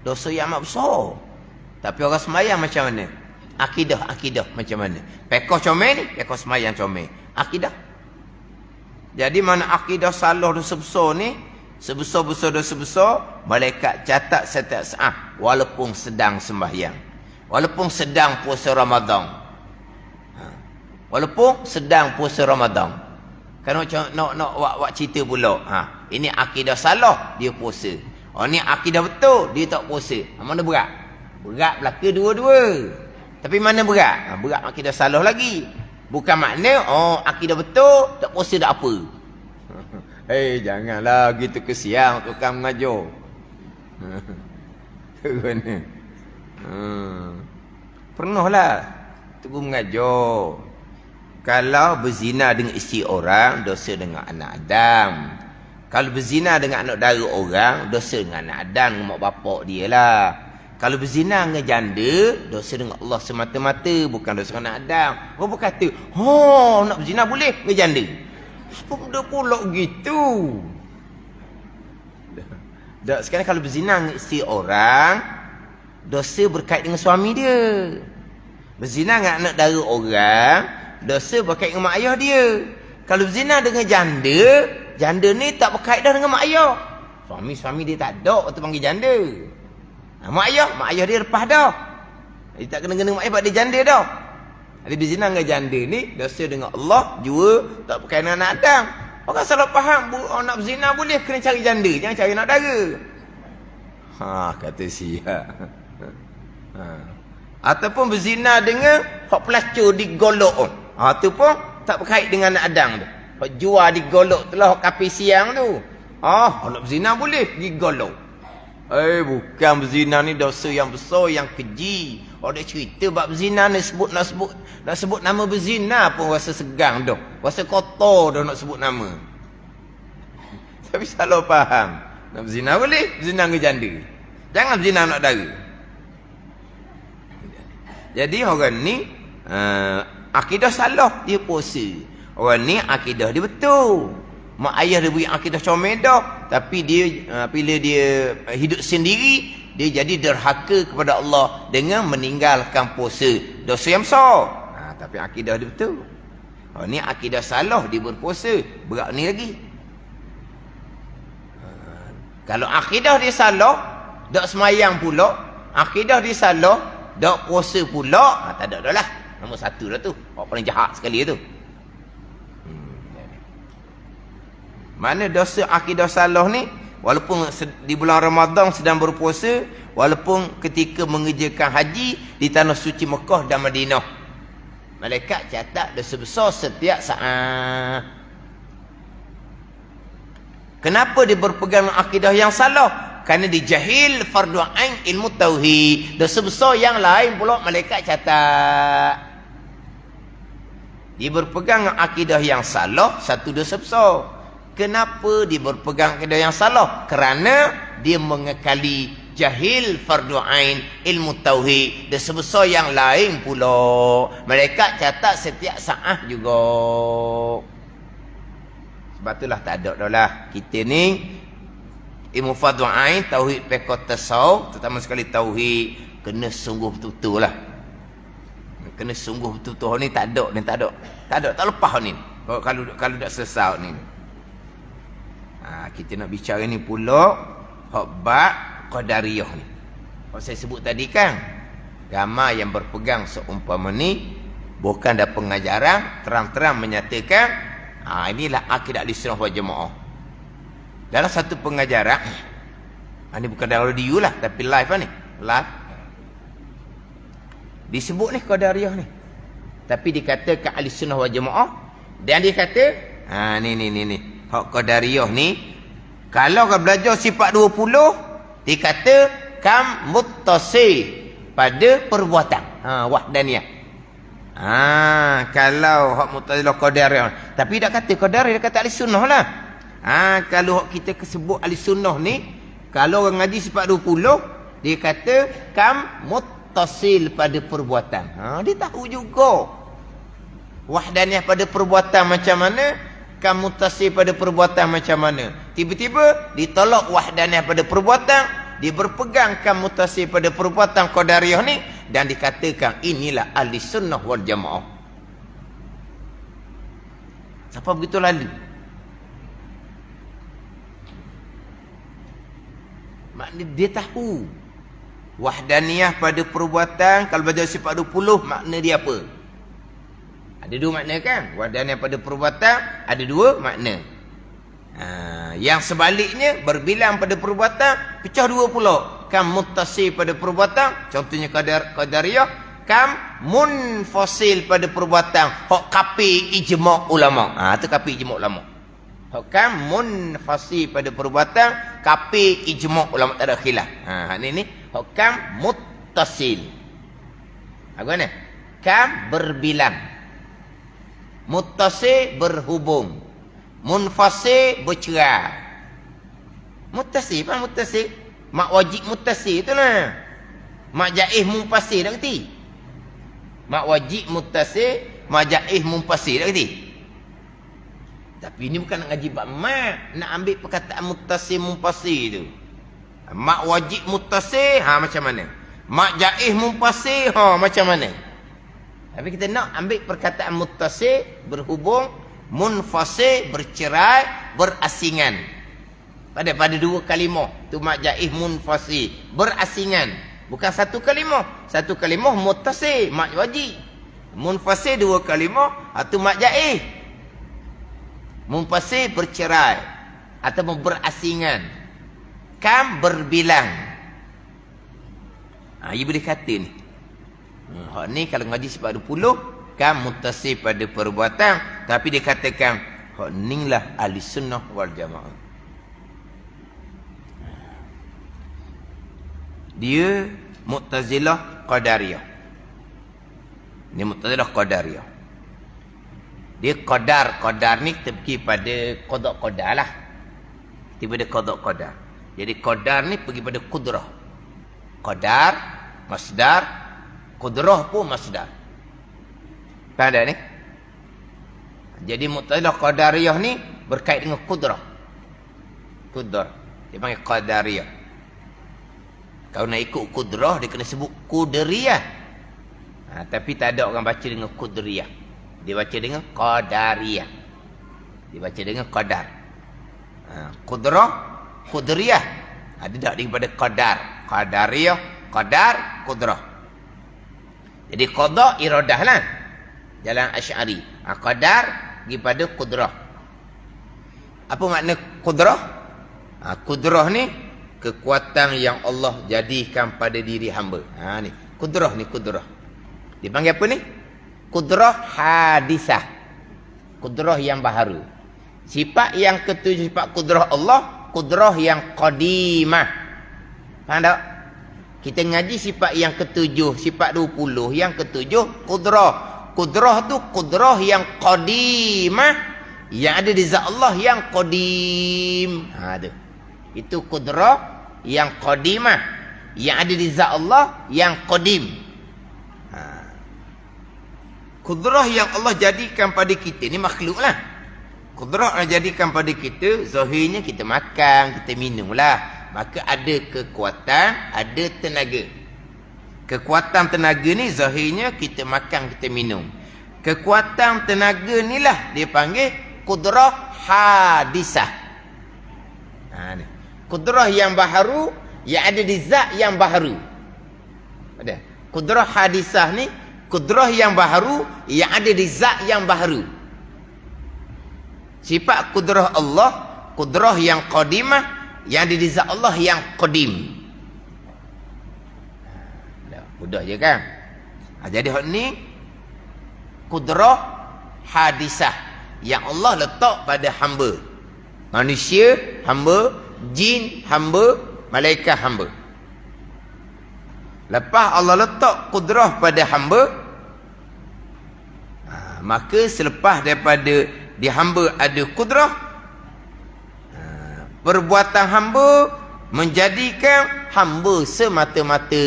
S1: Dosa yang amat besar. Tapi orang semayang macam mana? Akidah macam mana? Pekoh comel ni, pekoh semayang comel. Akidah. Jadi mana akidah salah dosa besar ni, sebesar-besar dosa besar, malaikat catat setiap saat walaupun sedang sembahyang. Walaupun sedang puasa Ramadan. Walaupun sedang puasa Ramadan. Kan nak wak cerita pula. Ini akidah salah, dia puasa. Oh ni akidah betul, dia tak puasa. Mana berat? Berat belaka dua-dua. Tapi mana berat? Berat akidah salah lagi. Bukan makna akidah betul, tak puasa tak apa. Janganlah gitu kesian tukang mengajar. Pernah lah tu mengajar. Kalau berzina dengan isteri orang, dosa dengan anak Adam. Kalau berzina dengan anak dara orang, dosa dengan anak Adam, dengan mak bapak dia lah. Kalau berzina dengan janda, dosa dengan Allah semata-mata, bukan dosa dengan anak Adam. Orang berkata, nak berzina boleh dengan janda. Sebab dia pula gitu. Sekarang kalau berzina dengan isteri orang, dosa berkait dengan suami dia. Berzina dengan anak dara orang, dosa berkait dengan mak ayah dia. Kalau berzina dengan janda, janda ni tak berkait dah dengan mak ayah. Suami dia tak ada, waktu panggil janda. Mak ayah dia lepas dah. Dia tak kena-kena mak ayah sebab dia janda dah. Dia berzina dengan janda ni, dosa dengan Allah, jua tak berkait dengan anak Adam. Orang salah faham, orang nak berzina boleh, kena cari janda, jangan cari anak dara. Kata siap. Ataupun berzina dengan hak pelacur digolok. Tu pun tak berkait dengan anak Adam tu. Hak jual digolok tu lah, hak kapi siang tu. Nak berzina boleh digolok. Bukan berzina ni dosa yang besar, yang keji. Orang cerita bab berzina ni nak sebut nama berzina pun rasa segang dah. Rasa kotor dah nak sebut nama. Tapi salah faham. Nak berzina boleh, berzina dengan janda. Jangan berzina anak dara. Jadi orang ni akidah salah, dia puasa. Orang ni akidah dia betul. Mak ayah dia beri akidah comel dah, tapi dia bila dia hidup sendiri, dia jadi derhaka kepada Allah dengan meninggalkan puasa. Dosa yang besar. Tapi akidah dia betul. Ni akidah salah, dia berpuasa. Berat ni lagi. Kalau akidah dia salah, dak semayang pula, akidah dia salah, dak puasa pula, tak ada dah lah. Nombor satu dah tu. Orang paling jahat sekali tu. Mana dosa akidah salah ni, walaupun di bulan Ramadan sedang berpuasa, walaupun ketika mengerjakan haji di tanah suci Mekah dan Madinah, malaikat catat dosa besar setiap saat. Kenapa dia berpegang akidah yang salah? Kerana dia jahil fardu ain ilmu tauhid. Dosa besar yang lain pula malaikat catat. Dia berpegang akidah yang salah, satu dosa besar. Kenapa dia berpegang akidah yang salah? Kerana dia mengekali jahil fardu ain ilmu tauhid. Dosa besar yang lain pula malaikat catat setiap saat juga. Sebab itulah tak ada dah lah. Kita ni ilmu fardu ain, tauhid fiqh tasawuf, terutama sekali tauhid, kena sungguh betul-betul lah. Kena sungguh betul-betul ni, tak ada. Tak lepas ni. Kalau tak selesai ni. Kita nak bicara ni pula hak bab qadariyah ni. Hak saya sebut tadi kan, ramai yang berpegang seumpama ni bukan ada pengajaran terang-terang menyatakan inilah akidah Ahlussunnah wal Jamaah. Dalam satu pengajaran, ini bukan dalam radio lah, tapi live lah ni, live disebut ni qadariyah ni, tapi dikatakan Ahlussunnah wal Jamaah. Dan dia kata ni hak qadariyah ni, kalau kau belajar sifat 20, dia kata kam muttasil pada perbuatan. Wahdaniyah. Kalau hak muttazilah qadariyah, tapi tak kata qadariyah, dia kata Ahlussunnah lah. Kalau hak kita sebut Ahlussunnah ni, kalau orang ngaji sifat 20, dia kata kam muttasil pada perbuatan. Dia tahu juga wahdaniyah pada perbuatan macam mana, kam muttasil pada perbuatan macam mana. Tiba-tiba ditolak wahdaniyah pada perbuatan, dia berpegangkan mutasil pada perbuatan qadariyah ni, dan dikatakan inilah ahli sunnah wal jamaah. Siapa begitu lalu? Maknanya dia tahu wahdaniyah pada perbuatan. Kalau baca sifat 20, makna dia apa? Ada dua makna kan? Wahdaniyah pada perbuatan ada dua makna. Yang sebaliknya berbilang pada perbuatan pecah dua pula. Kam muttasil pada perbuatan, contohnya qadariyah, kam munfasil pada perbuatan. Hak kapi ijma' ulama. Itu kapi ijma' ulama. Hak kam munfasil pada perbuatan, kapi ijma' ulama, tak ada khilaf. Hak ni hak kam muttasil. Apa ni? Kam berbilang. Muttasil berhubung. Munfasil bercerai. Muttasil apa muttasil? Mak wajib muttasil itulah. Mak jaiz munfasil tak kerti? Mak wajib muttasil, mak jaiz munfasil tak kerti? Tapi ini bukan nak ngaji bab mak, nak ambil perkataan muttasil munfasil tu. Mak wajib muttasil, macam mana? Mak jaiz munfasil, macam mana? Tapi kita nak ambil perkataan muttasil berhubung, munfasil bercerai, berasingan. Pada dua kalimah tu mak jaiz munfasil, berasingan. Bukan satu kalimah. Satu kalimah muttasil, mak wajib. Munfasil dua kalimah, tu mak jaiz. Munfasil bercerai ataupun berasingan. Kam berbilang. Ia boleh kata ni. Hak ni kalau ngaji sifat 20, kam muttasil pada perbuatan, tapi dia katakan hak ni lah ahli sunnah wal jamaah. Dia Mu'tazilah Qadariyah. Dia Mu'tazilah Qadariyah. Dia qadar ni pergi pada qada' lah. Pergi pada qada'. Jadi qadar ni pergi pada kudrah. Qadar masdar, kudrah pun masdar. Faham tak ni? Jadi Mu'tazilah Qadariyah ni berkait dengan kudrah. Dia panggil Qadariyah. Kalau nak ikut kudrah, dia kena sebut kudriyah. Tapi tak ada orang baca dengan kudriyah. Dia baca dengan qadariyah. Dia baca dengan qadar. Kudrah, kudriyah. Dia tak daripada qadar. Qadariyah, qadar, kudrah. Jadi qada iradah lah. Jalan Asy'ari. Qadar daripada kudrah. Apa makna kudrah? Kudrah ni kekuatan yang Allah jadikan pada diri hamba. Ni kudrah ni kudrah. Dipanggil apa ni? Kudrah hadisah. Kudrah yang baharu. Sifat yang ketujuh sifat kudrah Allah, kudrah yang qadimah. Faham tak? Kita ngaji sifat yang ketujuh, sifat 20, yang ketujuh kudrah. Kudrah tu kudrah yang qadimah, yang ada di zat Allah yang qadim. Tu. Itu kudrah yang qadimah, yang ada di zat Allah yang qadim. Kudrah yang Allah jadikan pada kita ni makhluk lah. Kudrah Allah jadikan pada kita, zahirnya kita makan, kita minum lah. Maka ada kekuatan, ada tenaga. Kekuatan tenaga ni zahirnya kita makan, kita minum. Kekuatan tenaga ni lah dia panggil kudrah hadisah. Ni. Kudrah yang baharu, yang ada di zat yang baharu. Ada. Kudrah hadisah ni kudrah yang baharu, yang ada di zat yang baharu. Sifat kudrah Allah, kudrah yang qadimah, yang ada di zat Allah yang qadim. Mudah je kan? Jadi hak ni kudrah hadisah yang Allah letak pada hamba. Manusia hamba, jin hamba, malaikat hamba. Lepas Allah letak kudrah pada hamba, maka selepas daripada di hamba ada kudrah, perbuatan hamba menjadikan hamba semata-mata,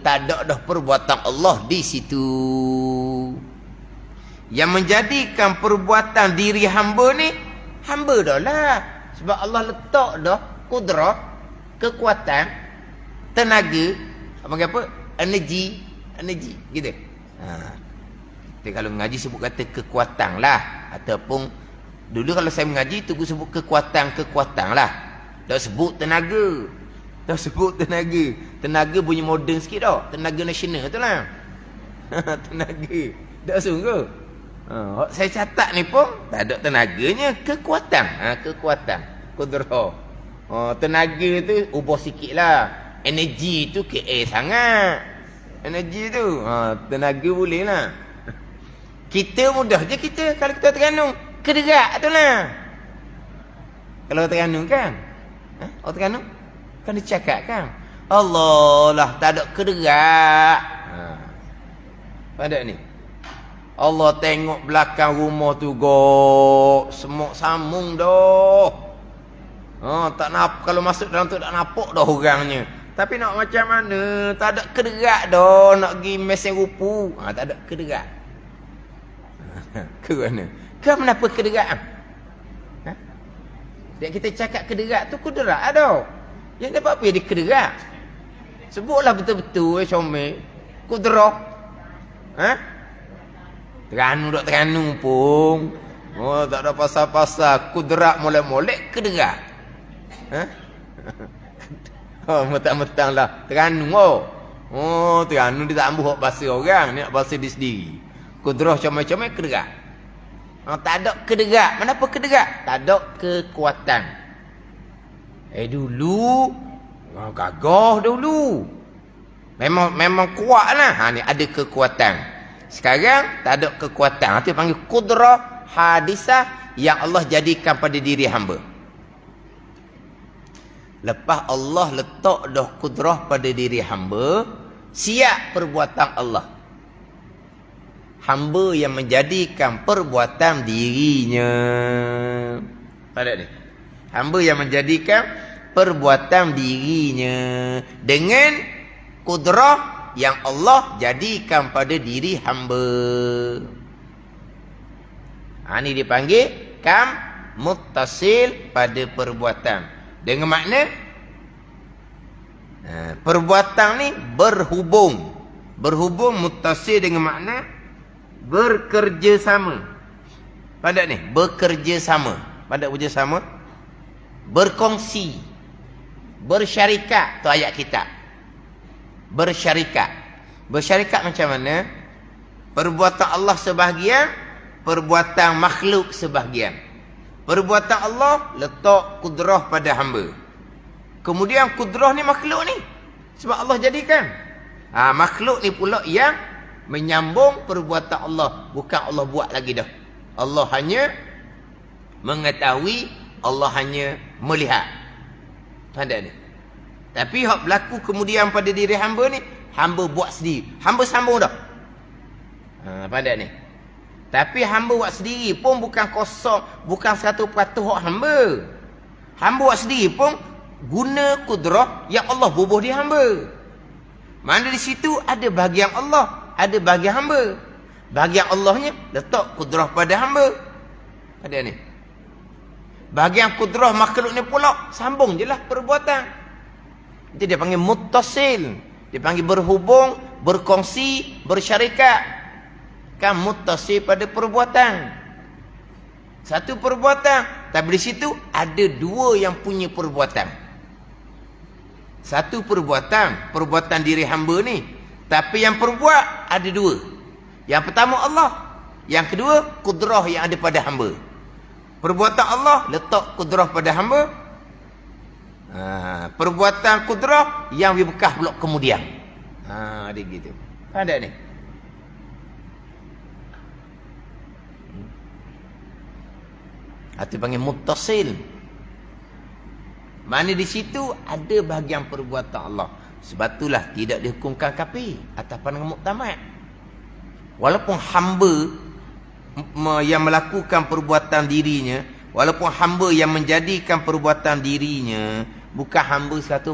S1: tak ada dah perbuatan Allah di situ. Yang menjadikan perbuatan diri hamba ni, hamba dah lah. Sebab Allah letak dah kudrah, kekuatan tenaga, apa? Energi gitu. Kita kalau mengaji sebut kata kekuatan lah, ataupun dulu kalau saya mengaji tu sebut kekuatan lah. Tak sebut tenaga. Tenaga bunyi moden sikit dah. Tenaga nasional tu lah. Tenaga. Tak sungguh. Saya catat ni pun tak ada tenaganya, kekuatan. Kekuatan. Kudrah. Tenaga tu ubah sikit lah. Energi tu KA sangat. Energi tu. Tenaga boleh lah. Kita mudah je kita kalau kita Terengganu. Kederak tu lah. Kalau Terengganu kan. Orang Terengganu kan dia cakap kan. Allah lah tak ada kederak. Pada ni. Allah tengok belakang rumah tu semuk sambung dah. Tak nampak kalau masuk dalam tu tak nampak dah orangnya. Tapi nak macam mana? Tak ada kederak dah nak pergi mesin rupu. Tak ada kederak. Ke mana? Kenapa kederak? Dia kita cakap kederak tu kudrak dah. Yang dapat apa dia kederak? Sebutlah betul-betul comel. Kudrah. Terengganu pun. Tak ada pasal-pasal kudrak molek-molek kederak. Metang-metang lah. Terengganu. Terengganu dia tak ambil bahasa orang. Ni nak bahasa dia sendiri. Kudrah comel-comel kederak. Tak ada kederak. Kenapa kederak? Tak ada kekuatan. Dulu gagah dulu. Memang kuat lah. Ni ada kekuatan. Sekarang tak ada kekuatan. Itu panggil kudrah hadisah yang Allah jadikan pada diri hamba. Lepas Allah letak dah kudrah pada diri hamba, siap perbuatan Allah. Hamba yang menjadikan perbuatan dirinya. Pada ni. Hamba yang menjadikan perbuatan dirinya dengan kudrah yang Allah jadikan pada diri hamba. Ini dipanggil kam muttasil pada perbuatan. Dengan makna perbuatan ni berhubung. Berhubung muttasil dengan makna bekerjasama. Pada ni bekerjasama. Pada bekerjasama, berkongsi, bersyarikat. Tu ayat kita. Bersyarikat. Bersyarikat macam mana? Perbuatan Allah sebahagian, perbuatan makhluk sebahagian. Perbuatan Allah letak kudrah pada hamba. Kemudian kudrah ni makhluk ni. Sebab Allah jadikan. Makhluk ni pula yang menyambung perbuatan Allah. Bukan Allah buat lagi dah. Allah hanya mengetahui, Allah hanya melihat. Tanda ni. Tapi hak berlaku kemudian pada diri hamba ni, hamba buat sendiri. Hamba sambung dah. Pada ni. Tapi hamba buat sendiri pun bukan kosong, bukan 100% hak hamba. Hamba buat sendiri pun guna kudrah yang Allah bubuh di hamba. Mana di situ ada bahagian Allah, ada bahagian hamba. Bahagian Allahnya letak kudrah pada hamba. Ada ni. Bahagian kudrah makhluk ni pula sambung je lah perbuatan. Itu dia panggil muttasil. Dia panggil berhubung, berkongsi, bersyarikat. Kan muttasil pada perbuatan. Satu perbuatan. Tapi di situ ada dua yang punya perbuatan. Satu perbuatan, perbuatan diri hamba ni. Tapi yang perbuat ada dua. Yang pertama Allah. Yang kedua kudrah yang ada pada hamba. Perbuatan Allah letak kudrah pada hamba. Perbuatan kudrah yang bekas pula kemudian. Dia gitu. Ada ni. Itu panggil muttasil. Mana di situ ada bahagian perbuatan Allah. Sebab itulah tidak dihukumkan kafir atas pandangan muktamad. Walaupun hamba yang melakukan perbuatan dirinya, walaupun hamba yang menjadikan perbuatan dirinya, bukan hamba 100%,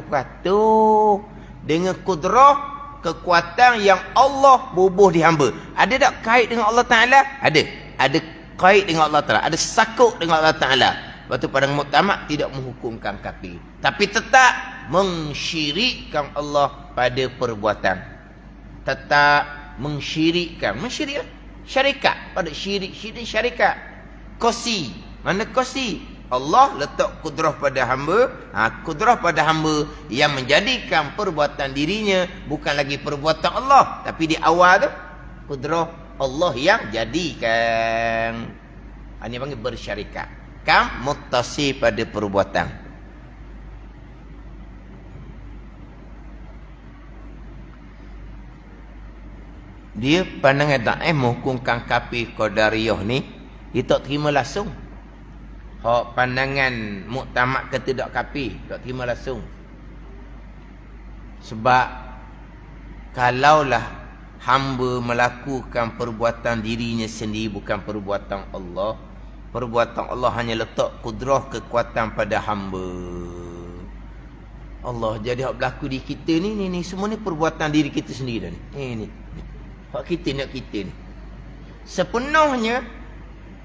S1: dengan kudrah, kekuatan yang Allah bubuh di hamba. Ada tak kait dengan Allah Ta'ala? Ada. Ada kait dengan Allah Ta'ala. Ada sakut dengan Allah Ta'ala. Lepas tu pada muktamad tidak menghukumkan kafir. Tapi tetap mensyirikkan Allah pada perbuatan. Tetap mensyirikkan. Mensyiriklah. Syarikat. Pada syirik syarikat. Kosi. Mana kosi? Allah letak kudrah pada hamba. Kudrah pada hamba yang menjadikan perbuatan dirinya bukan lagi perbuatan Allah. Tapi di awal tu, kudrah Allah yang jadikan. Ini panggil bersyarikat. Muttasi pada perbuatan. Dia pandangan tak menghukumkan kafir qadariyah ni, dia tak terima langsung. Hak pandangan muktamad ke tidak kafir, tak terima langsung. Sebab kalaulah hamba melakukan perbuatan dirinya sendiri bukan perbuatan Allah, perbuatan Allah hanya letak kudrah kekuatan pada hamba. Allah jadi hak berlaku di kita ni semua ni perbuatan diri kita sendiri dah ni. Ni. Hak kita nak kita ni. Sepenuhnya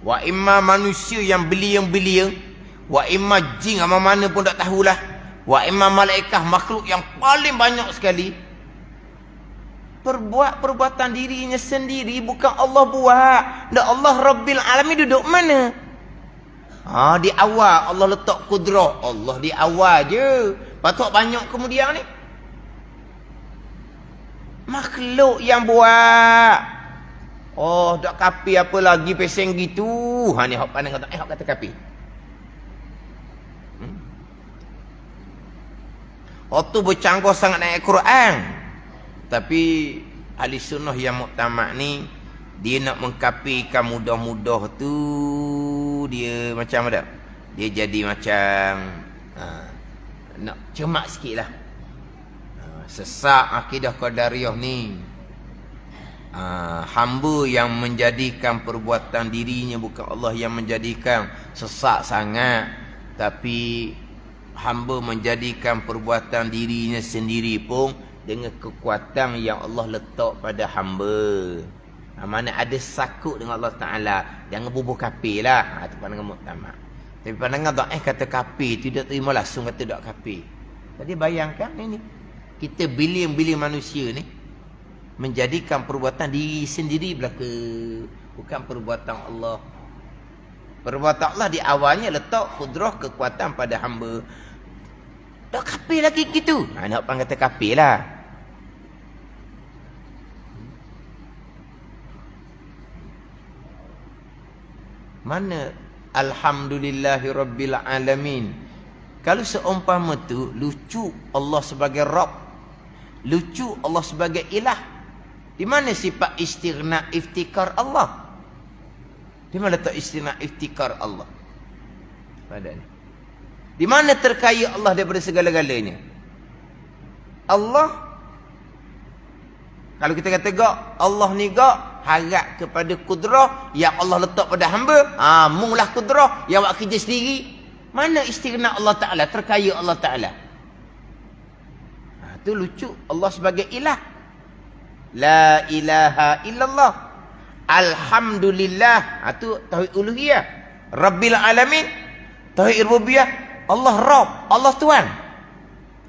S1: wa imma manusia yang belia-belia, wa imma jin apa mana pun tak tahulah, wa imma malaikat makhluk yang paling banyak sekali perbuatan dirinya sendiri bukan Allah buat. Dan Allah Rabbil Alamin duduk mana? Di awal Allah letak kudrah. Allah di awal je. Patut banyak kemudian ni makhluk yang buat. Tak kapi apa lagi peseng gitu. Ni hak pandang kata hak kata kapi. Waktu bercanggah sangat naik Quran. Tapi ahli sunnah yang muktamad ni, dia nak mengkapikan mudah-mudah tu, dia macam apa? Dia jadi macam nak cemak sikit lah. Sesak akidah qadariyah ni. Hamba yang menjadikan perbuatan dirinya bukan Allah yang menjadikan, sesak sangat. Tapi hamba menjadikan perbuatan dirinya sendiri pun dengan kekuatan yang Allah letak pada hamba. Mana ada sakut dengan Allah Ta'ala, jangan bubuh kafir lah. Itu pandangan muktamad. Tapi pandangan kata kafir, tidak terima langsung kata tak kafir. Jadi bayangkan ini, kita bilion-bilion manusia ni menjadikan perbuatan diri sendiri belaka, bukan perbuatan Allah. Perbuatan Allah di awalnya letak kudrah kekuatan pada hamba. Tak kafir lagi gitu. Nak panggil kata kafir lah. Mana alhamdulillahi rabbil alamin. Kalau seumpama tu lucu Allah sebagai Rabb, lucu Allah sebagai ilah, di mana sifat istighna iftikar Allah? Di mana letak istighna iftikar Allah? Pada ni. Di mana terkaya Allah daripada segala-galanya? Allah, kalau kita kata Allah ni harap kepada kudrah yang Allah letak pada hamba. Munglah kudrah yang buat kerja sendiri. Mana istighna Allah Ta'ala, terkaya Allah Ta'ala? Itu lucu Allah sebagai ilah. La ilaha illallah. Alhamdulillah. Itu tauhid uluhiyah. Rabbil alamin. Tauhid rububiyah. Allah Rabb. Allah Tuhan.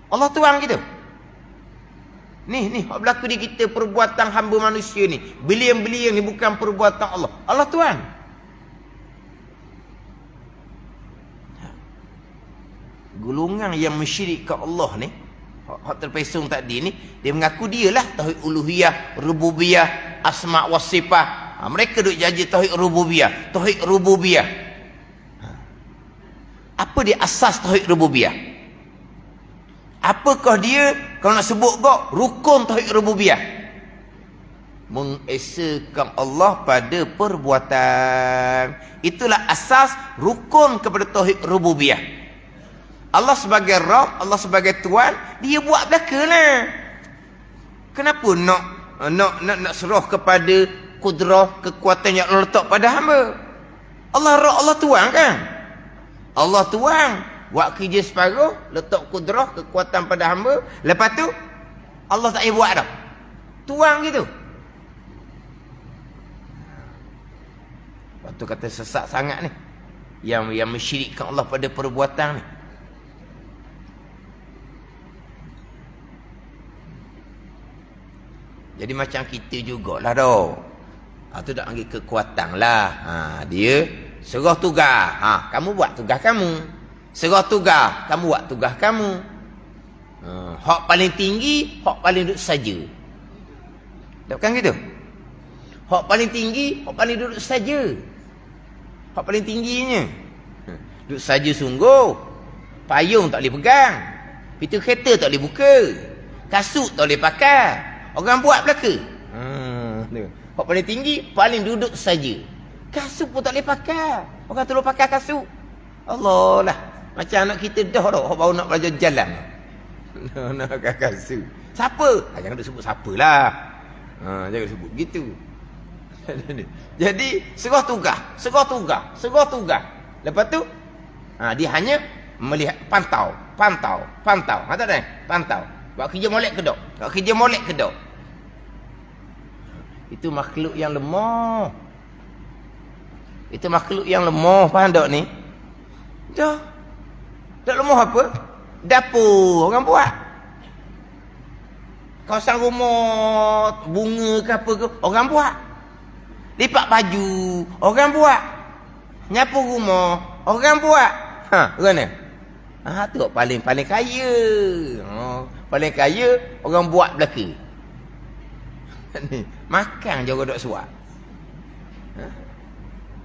S1: Allah Tuhan gitu. Ni berlaku di kita perbuatan hamba manusia ni. Bilion-bilion ni bukan perbuatan Allah. Allah Tuhan. Golongan yang mensyirikkan Allah ni, hak terpesong tadi ni, dia mengaku dialah tauhid uluhiyah, rububiyah, asma' wa sifat. Mereka duk janji tauhid rububiyah, tauhid rububiyah. Apa dia asas tauhid rububiyah? Apakah dia kalau nak sebut rukun tauhid rububiyah? Mengesakan Allah pada perbuatan. Itulah asas rukun kepada tauhid rububiyah. Allah sebagai Rabb, Allah sebagai Tuhan, dia buat belakalah. Kenapa nak serah kepada kudrah kekuatan yang Allah letak pada hamba? Allah Rabb, Allah Tuhan kan? Allah Tuhan buat kerja separuh, letak kudrah kekuatan pada hamba, lepas tu Allah tak payah buat dah. Tuhan gitu. Lepas tu kata sesat sangat ni, yang mensyirikkan Allah pada perbuatan ni. Jadi macam kita jugalah dah. Tu dak panggil kekuatan lah. Dia serah tugas. Kamu buat tugas kamu. Serah tugas, kamu buat tugas kamu. Hak paling tinggi, hak paling duduk saja. Tak bukan gitu? Hak paling tinggi, hak paling duduk saja. Hak paling tingginya. Duduk saja sungguh. Payung tak boleh pegang. Pintu kereta tak boleh buka. Kasut tak boleh pakai. Orang buat belaka. Hak paling tinggi, paling duduk saja. Kasut pun tak boleh pakai. Orang tolong pakai kasut. Allah lah. Macam anak kita dah hak baru nak belajar jalan. Nak pakai kasut. Siapa? Jangan duk sebut siapalah. Jangan sebut gitu. Jadi serah tugas. Lepas tu dia hanya melihat pantau. Tak ada? Pantau. Buat kerja molek ke dok? Itu makhluk yang lemah. Faham tak ni? Dah lemah apa? Dapur orang buat. Kawasan rumah bunga ke apa ke orang buat. Lipat baju orang buat. Nyapu rumah orang buat. Mana? Tu paling kaya. Paling kaya orang buat belaka. Makan je orang duk suap.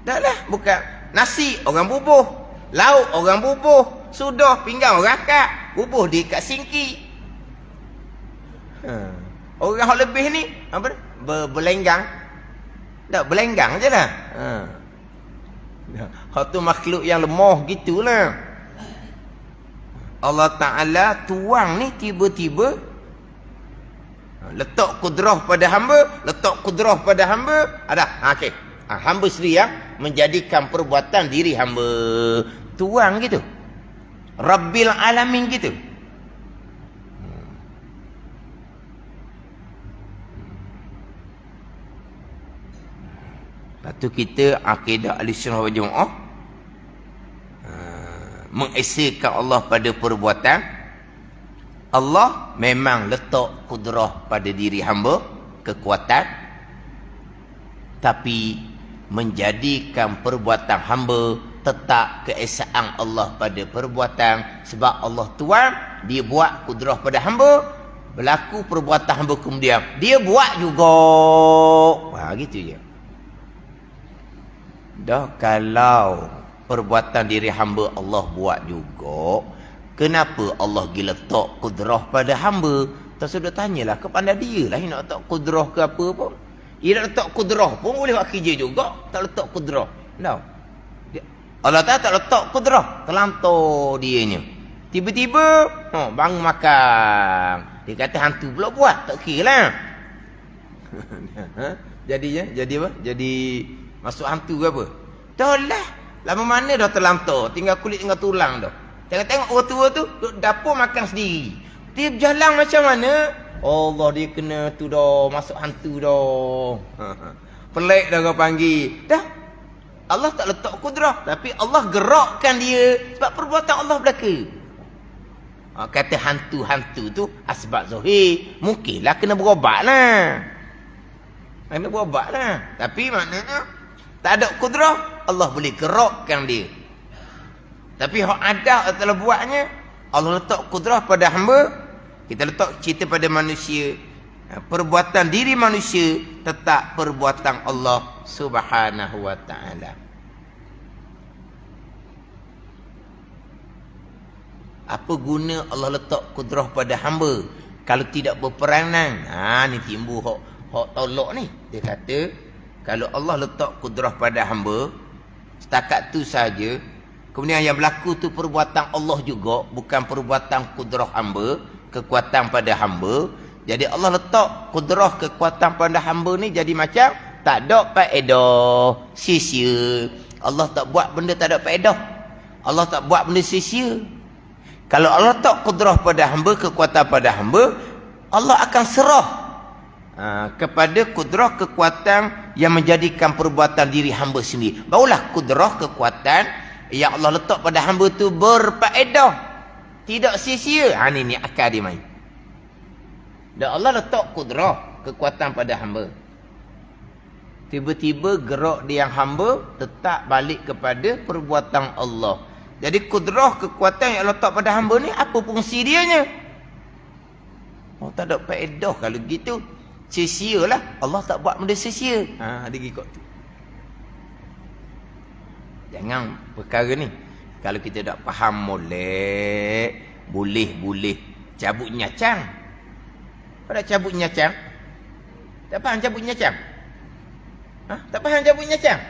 S1: Dah lah, bukan nasi orang bubuh, lauk orang bubuh, sudah pinggan orang akak, bubuh di kat singki. Orang hak lebih ni apa? Berlenggang. Tak berlenggang je lah. Hak tu makhluk yang lemah gitulah. Allah Ta'ala tuang ni tiba-tiba letak kudrah pada hamba. Ada. Okey. Hamba sendiri yang menjadikan perbuatan diri hamba. Tuang gitu. Rabbil alamin gitu. Lepas tu kita akidah Ahlussunnah wal Jamaah mengesahkan Allah pada perbuatan. Allah memang letak kudrah pada diri hamba, kekuatan, tapi menjadikan perbuatan hamba tetap keesaan Allah pada perbuatan. Sebab Allah tuan, dia buat kudrah pada hamba, berlaku perbuatan hamba kemudian dia buat juga. Gitu je. Dah kalau perbuatan diri hamba Allah buat juga, kenapa Allah pergi letak kudrah pada hamba? Tak sudah tanyalah kepada dia lah. Dia nak letak kudrah ke apa pun. Dia nak letak kudrah pun boleh buat kerja juga. Tak letak kudrah. No. Allah tak letak kudrah. Terlantar dianya. Tiba-tiba bangun makan. Dia kata hantu pula buat. Tak kira lah. Jadi apa? Jadi masuk hantu ke apa? Dah lah. Lama mana dah terlantar. Tinggal kulit tinggal tulang dah. Tengok orang tua tu duduk dapur makan sendiri. Dia berjalan macam mana? Allah, dia kena tu dah, masuk hantu dah. Pelik dah kau panggil. Dah. Allah tak letak kudrah, tapi Allah gerakkan dia sebab perbuatan Allah belaka. Kata hantu-hantu tu asbab zahir, mungkinlah kena berobat lah. Tapi maknanya tak ada kudrah, Allah boleh gerakkan dia. Tapi hak ada telah buatnya, Allah letak kudrah pada hamba. Kita letak cerita pada manusia. Perbuatan diri manusia tetap perbuatan Allah Subhanahu wa ta'ala. Apa guna Allah letak kudrah pada hamba kalau tidak berperanan? Ni timbul hak tolak ni. Dia kata kalau Allah letak kudrah pada hamba, setakat tu saja. Kemudian yang berlaku tu perbuatan Allah juga, bukan perbuatan kudrah hamba, kekuatan pada hamba. Jadi Allah letak kudrah kekuatan pada hamba ni jadi macam tak ada faedah, sia-sia. Allah tak buat benda tak ada faedah. Allah tak buat benda sia-sia. Kalau Allah letak kudrah pada hamba, kekuatan pada hamba, Allah akan serah kepada kudrah kekuatan yang menjadikan perbuatan diri hamba sendiri. Barulah kudrah kekuatan yang Allah letak pada hamba tu berfaedah, tidak sia-sia. Ni akal dia main. Dan Allah letak kudrah kekuatan pada hamba. Tiba-tiba gerak dia yang hamba tetap balik kepada perbuatan Allah. Jadi kudrah kekuatan yang Allah letak pada hamba ni apa fungsi dianya? Oh, tak ada faedah kalau gitu. Sia-sialah. Allah tak buat benda sia-sia. Dia ikut tu. Jangan perkara ni. Kalau kita tak faham molek, boleh cabut nyacang. Pada cabut nyacang? Tak faham cabut nyacang? Tak faham cabut nyacang?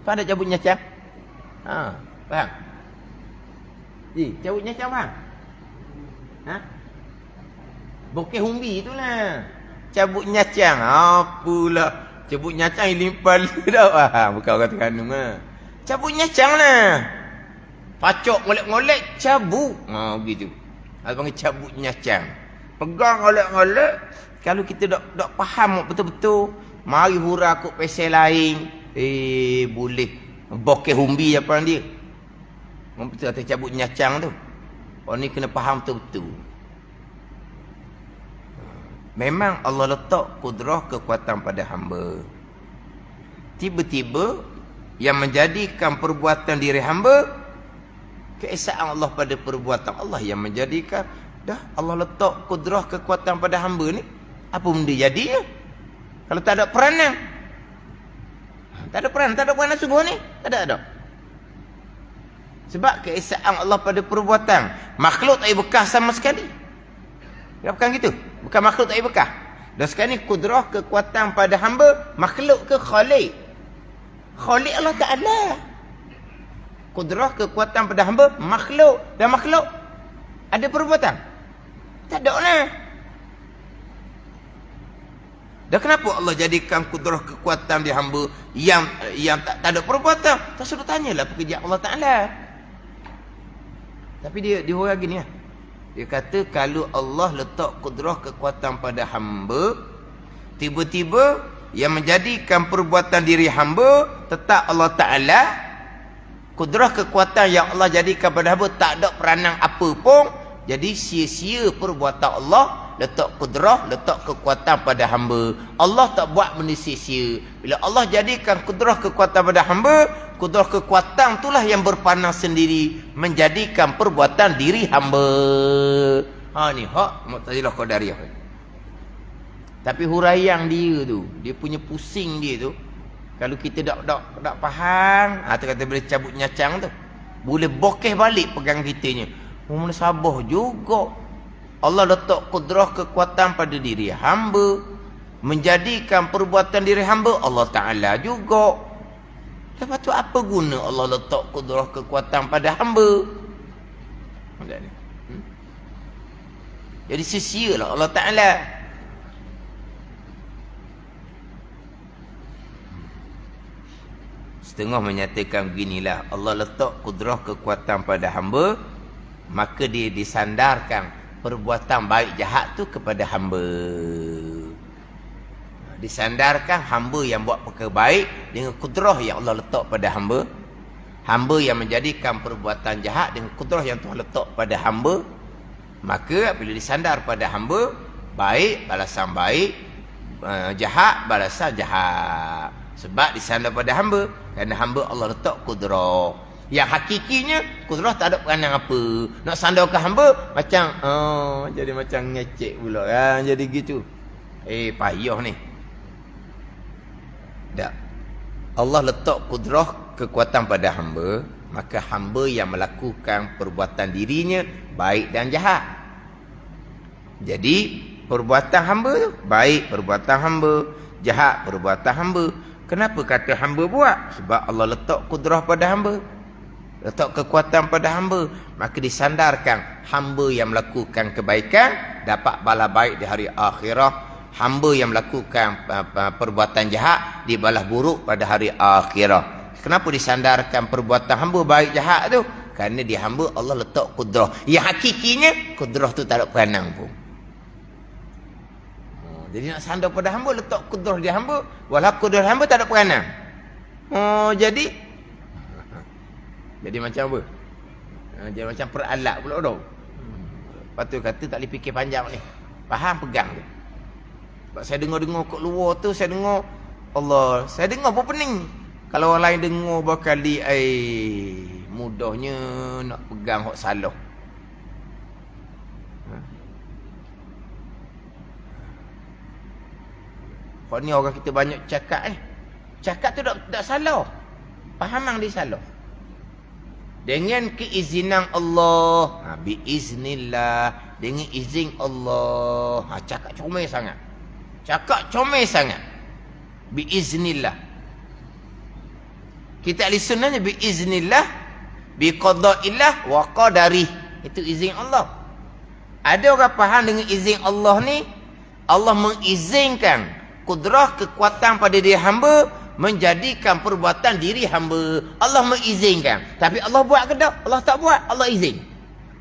S1: Faham tak cabut nyacang? Faham? Cabut nyacang faham? Bokeh humbi itulah. Cabut nyacang. Apalah. Cabut nyacang limpal dah faham. Bukan orang Terengganu lah. Cabut nyacang lah. Pacok ngolek-ngolek cabut. Begitu. Ada panggil cabut nyacang. Pegang ngolek-ngolek. Kalau kita tak faham betul-betul, mari hura kok pesel lain. Boleh. Bokeh humbi apa dia. Orang betul kata cabut nyacang tu. Orang ni kena faham betul-betul. Memang Allah letak kudrah kekuatan pada hamba. Tiba-tiba yang menjadikan perbuatan diri hamba, keesaan Allah pada perbuatan Allah yang menjadikan. Dah Allah letak kudrah kekuatan pada hamba ni, apa benda jadinya? Kalau tak ada peranan. Tak ada peranan subuh ni. Tak ada. Sebab keesaan Allah pada perbuatan. Makhluk tak ada bekas sama sekali. Bukan gitu. Bukan makhluk tak ada bekas. Dan sekarang ni kudrah kekuatan pada hamba, makhluk ke khalik? Khalik Allah Ta'ala. Kudrah kekuatan pada hamba, makhluk. Dan makhluk ada perbuatan? Tak ada lah. Dan kenapa Allah jadikan kudrah kekuatan di hamba yang tak ada perbuatan? Tak suruh tanyalah pekerjaan Allah Ta'ala. Tapi dia huraikan lagi ni lah. Dia kata kalau Allah letak kudrah kekuatan pada hamba, tiba-tiba yang menjadikan perbuatan diri hamba tetap Allah Ta'ala. Kudrah kekuatan yang Allah jadikan pada hamba tak ada peranan apa pun. Jadi sia-sia perbuatan Allah. Letak kudrah, letak kekuatan pada hamba. Allah tak buat benda sia-sia. Bila Allah jadikan kudrah kekuatan pada hamba, kudrah kekuatan itulah yang berpanah sendiri menjadikan perbuatan diri hamba. Ni hak Mu'tazilah Qadariyah. Tapi huraian dia tu, dia punya pusing dia tu, kalau kita tak faham, tu kata boleh cabut nyacang tu, boleh bokeh balik pegang kitanya. Mula sabar juga. Allah letak kudrah kekuatan pada diri hamba, menjadikan perbuatan diri hamba Allah Ta'ala juga. Lepas tu apa guna Allah letak kudrah kekuatan pada hamba? Jadi sia-sia lah Allah Ta'ala. Setengah menyatakan beginilah, Allah letak kudrah kekuatan pada hamba, maka dia disandarkan perbuatan baik jahat tu kepada hamba. Disandarkan hamba yang buat perkara baik dengan kudrah yang Allah letak pada hamba. Hamba yang menjadikan perbuatan jahat dengan kudrah yang Tuhan letak pada hamba. Maka bila disandar pada hamba, baik balasan baik, jahat balasan jahat. Sebab disandar pada hamba, kerana hamba Allah letak kudrah. Yang hakikinya kudrah tak ada peranan apa. Nak sandarkan hamba macam jadi macam ngecek pula kan, jadi gitu. Payah ni. Tak. Allah letak kudrah kekuatan pada hamba, maka hamba yang melakukan perbuatan dirinya baik dan jahat. Jadi perbuatan hamba tu baik perbuatan hamba, jahat perbuatan hamba. Kenapa kata hamba buat? Sebab Allah letak kudrah pada hamba, letak kekuatan pada hamba, maka disandarkan hamba yang melakukan kebaikan dapat bala baik di hari akhirah. Hamba yang melakukan perbuatan jahat dibalas buruk pada hari akhirah. Kenapa disandarkan perbuatan hamba baik jahat tu? Kerana di hamba Allah letak kudrah. Yang hakikinya kudrah tu tak ada peranan pun. Jadi nak sandar pada hamba, letak kudrah di hamba, walau kudrah hamba tak ada peranan. Jadi macam apa? Jadi macam peralat pula tu. Lepas tu kata tak boleh fikir panjang ni. Faham, pegang tu. Sebab saya dengar-dengar kat luar tu, saya dengar Allah, saya dengar pun pening. Kalau orang lain dengar berkali, mudahnya nak pegang hak salah. Hak ni orang kita banyak cakap Cakap tu tak salah. Fahamang dia salah. Dengan keizinan Allah, biiznillah, dengan izin Allah. Cakap comel sangat. Cakap comel sangat. Biiznillah. Kita ahli sunnahnya biiznillah, biqadaillah wa qadarih. Itu izin Allah. Ada orang faham dengan izin Allah ni, Allah mengizinkan kudrah kekuatan pada diri hamba menjadikan perbuatan diri hamba. Allah mengizinkan. Tapi Allah buat ke tak? Allah tak buat. Allah izin.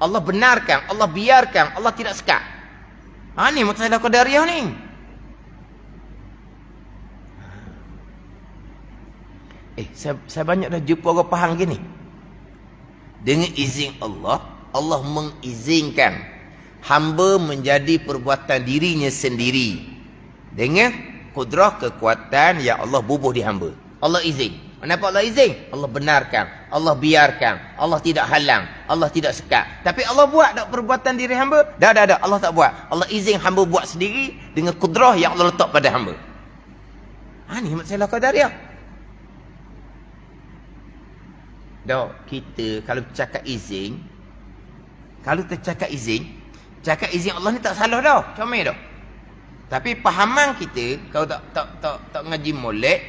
S1: Allah benarkan. Allah biarkan. Allah tidak sekat. Ni Mu'tazilah Qadariyah ni. Saya banyak dah jumpa orang faham gini. Dengan izin Allah, Allah mengizinkan hamba menjadi perbuatan dirinya sendiri dengan kudrah kekuatan yang Allah bubuh di hamba. Allah izin. Kenapa Allah izin? Allah benarkan, Allah biarkan, Allah tidak halang, Allah tidak sekat. Tapi Allah buat tak perbuatan diri hamba? Dah, Allah tak buat. Allah izin hamba buat sendiri dengan kudrah yang Allah letak pada hamba. Ni masalah Qadariyah. Kita kalau cakap izin, kalau tercakap izin, cakap izin Allah ni tak salah dah. Comel dah. Tapi pahaman kita kalau tak ngaji molek,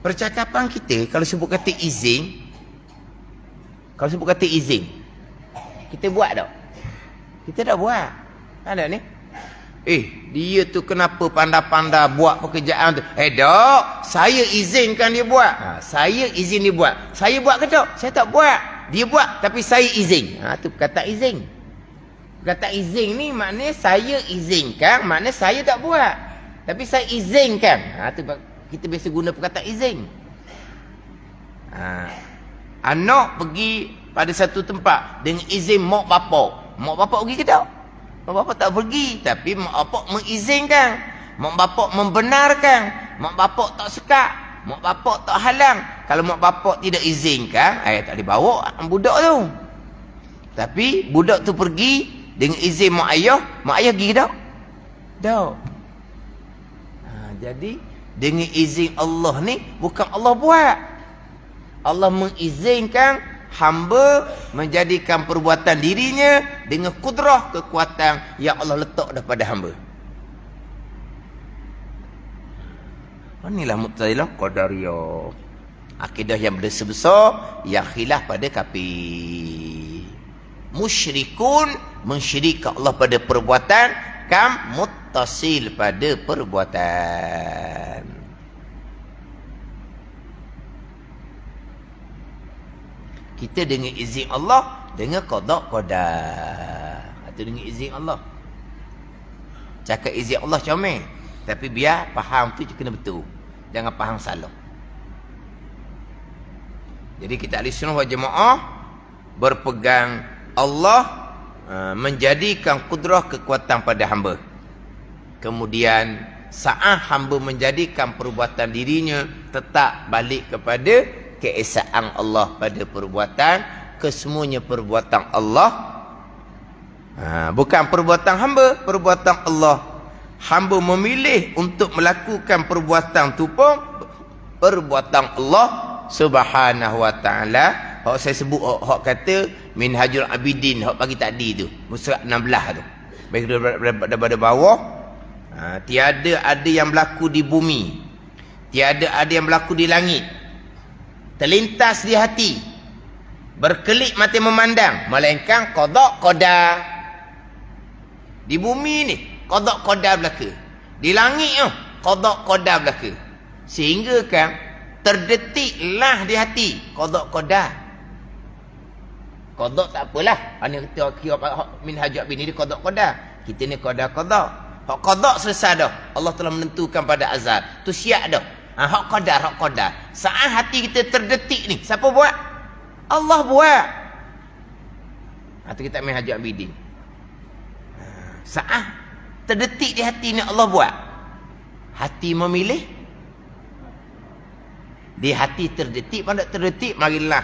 S1: percakapan kita kalau sebut kata izin, kita buat tak? Kita tak buat. Ada ni. Dia tu kenapa pandai-pandai buat pekerjaan tu? Tak, saya izinkan dia buat. Saya izin dia buat. Saya buat ke tak? Saya tak buat. Dia buat tapi saya izin. Tu kata izin. Kata izin ni maknanya saya izinkan, maknanya saya tak buat. Tapi saya izinkan. Tu kita biasa guna perkataan izin. Anak pergi pada satu tempat dengan izin mak bapak. Mak bapak pergi ke tak? Mak bapak tak pergi, tapi mak bapak mengizinkan. Mak bapak membenarkan. Mak bapak tak sekat. Mak bapak tak halang. Kalau mak bapak tidak izinkan, tak boleh bawa budak tu. Tapi budak tu pergi dengan izin mak ayah pergi tak? Tak. Jadi dengan izin Allah ni bukan Allah buat. Allah mengizinkan hamba menjadikan perbuatan dirinya dengan kudrah kekuatan yang Allah letak daripada hamba. Inilah Mu'tazilah Qadariyah. Akidah yang berdosa besar yang khilaf pada kafir. Musyrikun mensyirikkan Allah pada perbuatan, kam muttasil pada perbuatan. Kita dengan izin Allah, dengan qada qada. Itu dengan izin Allah. Cakap izin Allah comel, tapi biar faham tu kena betul. Jangan faham salah. Jadi kita ahli sunnah wal jamaah berpegang Allah menjadikan kudrah kekuatan pada hamba. Kemudian saat hamba menjadikan perbuatan dirinya tetap balik kepada keesaan Allah pada perbuatan, kesemuanya perbuatan Allah. Bukan perbuatan hamba, perbuatan Allah. Hamba memilih untuk melakukan perbuatan tu pun perbuatan Allah Subhanahu wa taala. Hak saya sebut hak kata Minhajul Abidin hak pagi tadi tu, surat 16 tu. Baik daripada bawah, tiada ada yang berlaku di bumi, tiada ada yang berlaku di langit, terlintas di hati, berkelip mata memandang, melainkan qada qada. Di bumi ni qada qada berlaku, di langit tu qada qada berlaku, sehingga kan terdetiklah di hati qada qada. Qada tak apalah, ana kira Minhajul Abidin ni qada qada, kita ni qada qada. Hak qada selesai dah, Allah telah menentukan pada azal tu, siap dah. Hak qadar, hak qadar. Saat hati kita terdetik ni, siapa buat? Allah buat. Itu kita Minhajul Abidin. Saat terdetik di hati ni Allah buat. Hati memilih. Di hati terdetik, pada terdetik, marilah.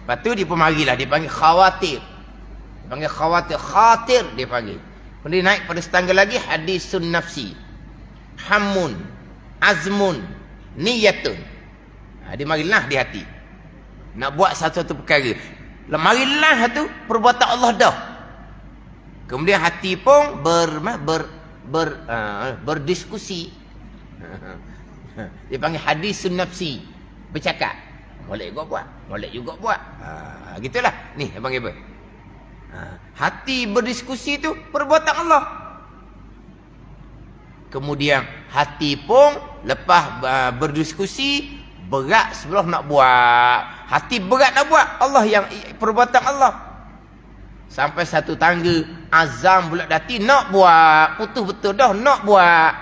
S1: Lepas tu dia pun marilah, dia panggil khawatir. Dia panggil khawatir, khatir dia panggil. Kemudian naik pada setangga lagi, hadisun nafsi. Hamun, azmun, niyatun. Dia marilah di hati. Nak buat satu-satu perkara. Marilah tu perbuatan Allah dah. Kemudian hati pun berdiskusi. Dia panggil hadisun nafsi. Bercakap. Molek juga buat. Molek juga buat. Gitulah. Ni dia panggil apa? Hati berdiskusi tu perbuatan Allah. Kemudian hati pun lepas berdiskusi, berat sebelum nak buat. Hati berat nak buat. Allah yang perbuatan Allah. Sampai satu tangga azam bulat hati nak buat. Putus betul dah nak buat.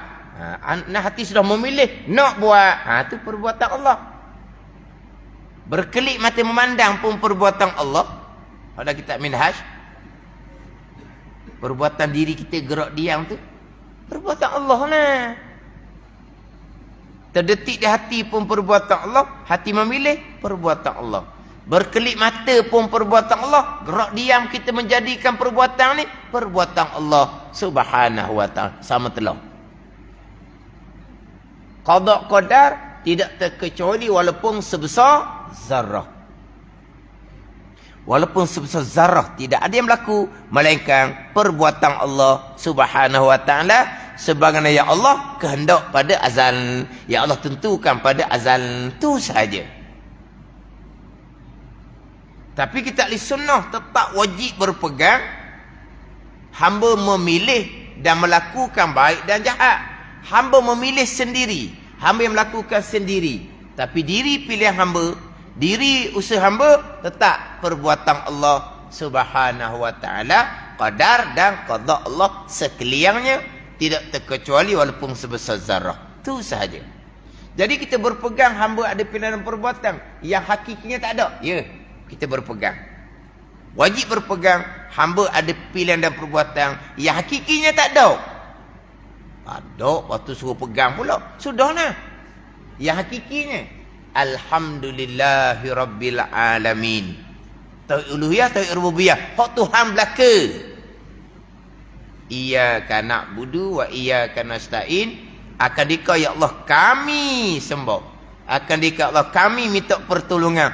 S1: Hati sudah memilih nak buat. Itu perbuatan Allah. Berkelip mata memandang pun perbuatan Allah. Ada kitab Minhaj. Perbuatan diri kita gerak diam tu perbuatan Allah lah. Terdetik di hati pun perbuatan Allah. Hati memilih perbuatan Allah. Berkelip mata pun perbuatan Allah. Gerak diam kita menjadikan perbuatan ni perbuatan Allah subhanahu wa ta'ala. Sama telah. Qada qadar tidak terkecuali walaupun sebesar zarrah. Walaupun sebesar zarrah tidak ada yang berlaku melainkan perbuatan Allah subhanahu wa ta'ala sebagaimana yang Allah kehendak pada azal, yang Allah tentukan pada azal tu sahaja. Tapi kita ahli sunnah tetap wajib berpegang hamba memilih dan melakukan baik dan jahat. Hamba memilih sendiri, hamba yang melakukan sendiri. Tapi diri pilihan hamba, diri usaha hamba tetap perbuatan Allah subhanahu wa ta'ala. Qadar dan qada Allah sekaliannya tidak terkecuali walaupun sebesar zarrah. Itu sahaja. Jadi kita berpegang hamba ada pilihan perbuatan yang hakikinya tak ada. Ya, kita berpegang. Wajib berpegang hamba ada pilihan dan perbuatan yang hakikinya tak ada. Ada, waktu suruh pegang pula. Sudahlah. Yang hakikinya alhamdulillahi rabbil alamin. Tauhid uluhiyah, tauhid rububiyah. Hak Tuhan belaka. Iyyaka na'budu wa iyyaka nasta'in. Akan dikau ya Allah kami sembah. Akan dikau Allah kami minta pertolongan.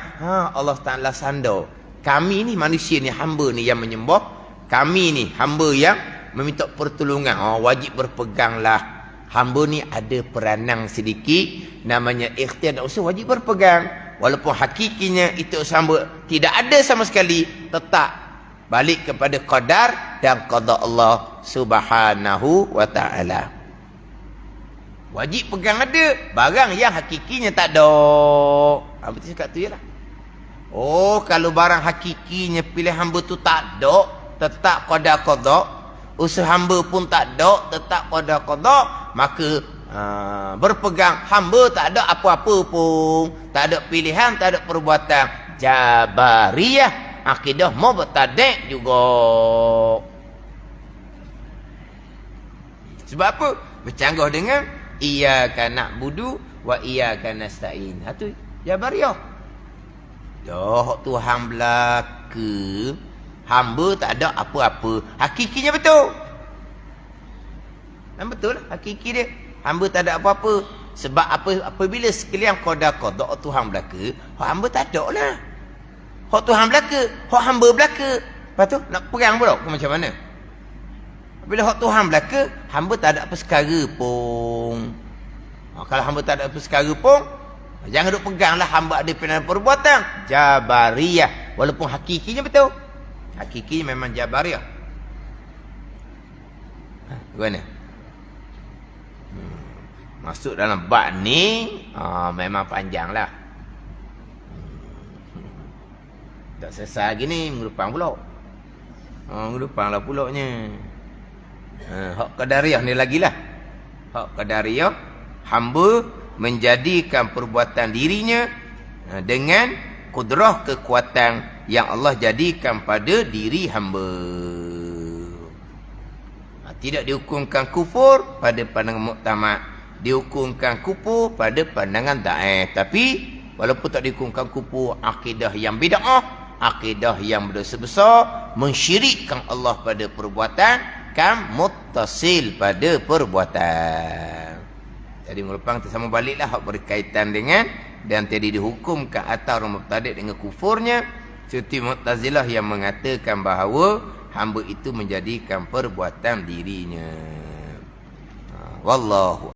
S1: Allah Ta'ala sandar. Kami ni manusia ni, hamba ni yang menyembah. Kami ni hamba yang meminta pertolongan. Wajib berpeganglah. Hamba ni ada peranan sedikit. Namanya ikhtiar dan usaha, wajib berpegang. Walaupun hakikinya itu usaha hamba tidak ada sama sekali. Tetap balik kepada qadar dan qada Allah subhanahu wa ta'ala. Wajib pegang ada. Barang yang hakikinya tak ada. Betul cakap tu je lah. Kalau barang hakikinya pilih hamba tu tak ada, tetap qada-qada. Usaha hamba pun tak ada, tetap qada-qada. Maka berpegang hamba tak ada apa-apa pun. Tak ada pilihan, tak ada perbuatan. Jabariyah. Akidah mubtadi' juga. Sebab apa? Bercanggah dengan iyyaka na'budu wa iyyaka nasta'in. Itu Jabariyah. Dah Tuhan belaka. Hamba tak ada apa-apa. Hakikinya betul. Dan betul hakiki dia. Hamba tak ada apa-apa. Sebab apabila sekalian qada-qada Tuhan belaka, hamba tak ada lah. Hak Tuhan belaka, hak hamba belaka. Lepas tu nak perang pula macam mana? Bila hak Tuhan belaka, hamba tak ada apa sekara pun. Kalau hamba tak ada apa sekara pun, jangan duk peganglah hamba ada pilihan perbuatan. Jabariyah. Walaupun hakikinya betul. Hakikinya memang Jabariyah. Gimana? Masuk dalam bab ni memang panjang lah. Tak selesai lagi ni, minggu depan pula. Minggu depan lah pulaknya. Hak qadariyah ni lagi lah. Hak qadariyah, hamba menjadikan perbuatan dirinya dengan kudrah kekuatan yang Allah jadikan pada diri hamba. Tidak dihukumkan kufur pada pandangan muktamad. Dihukumkan kufur pada pandangan daif. Tapi walaupun tak dihukumkan kufur, akidah yang bid'ah, akidah yang berdosa besar, mensyirikkan Allah pada perbuatan, kan muttasil pada perbuatan. Jadi merupakan tersama baliklah hak berkaitan dengan dan tadi dihukumkan atau orang mubtadi' dengan kufurnya, seperti Mu'tazilah yang mengatakan bahawa hamba itu menjadikan perbuatan dirinya. Wallahu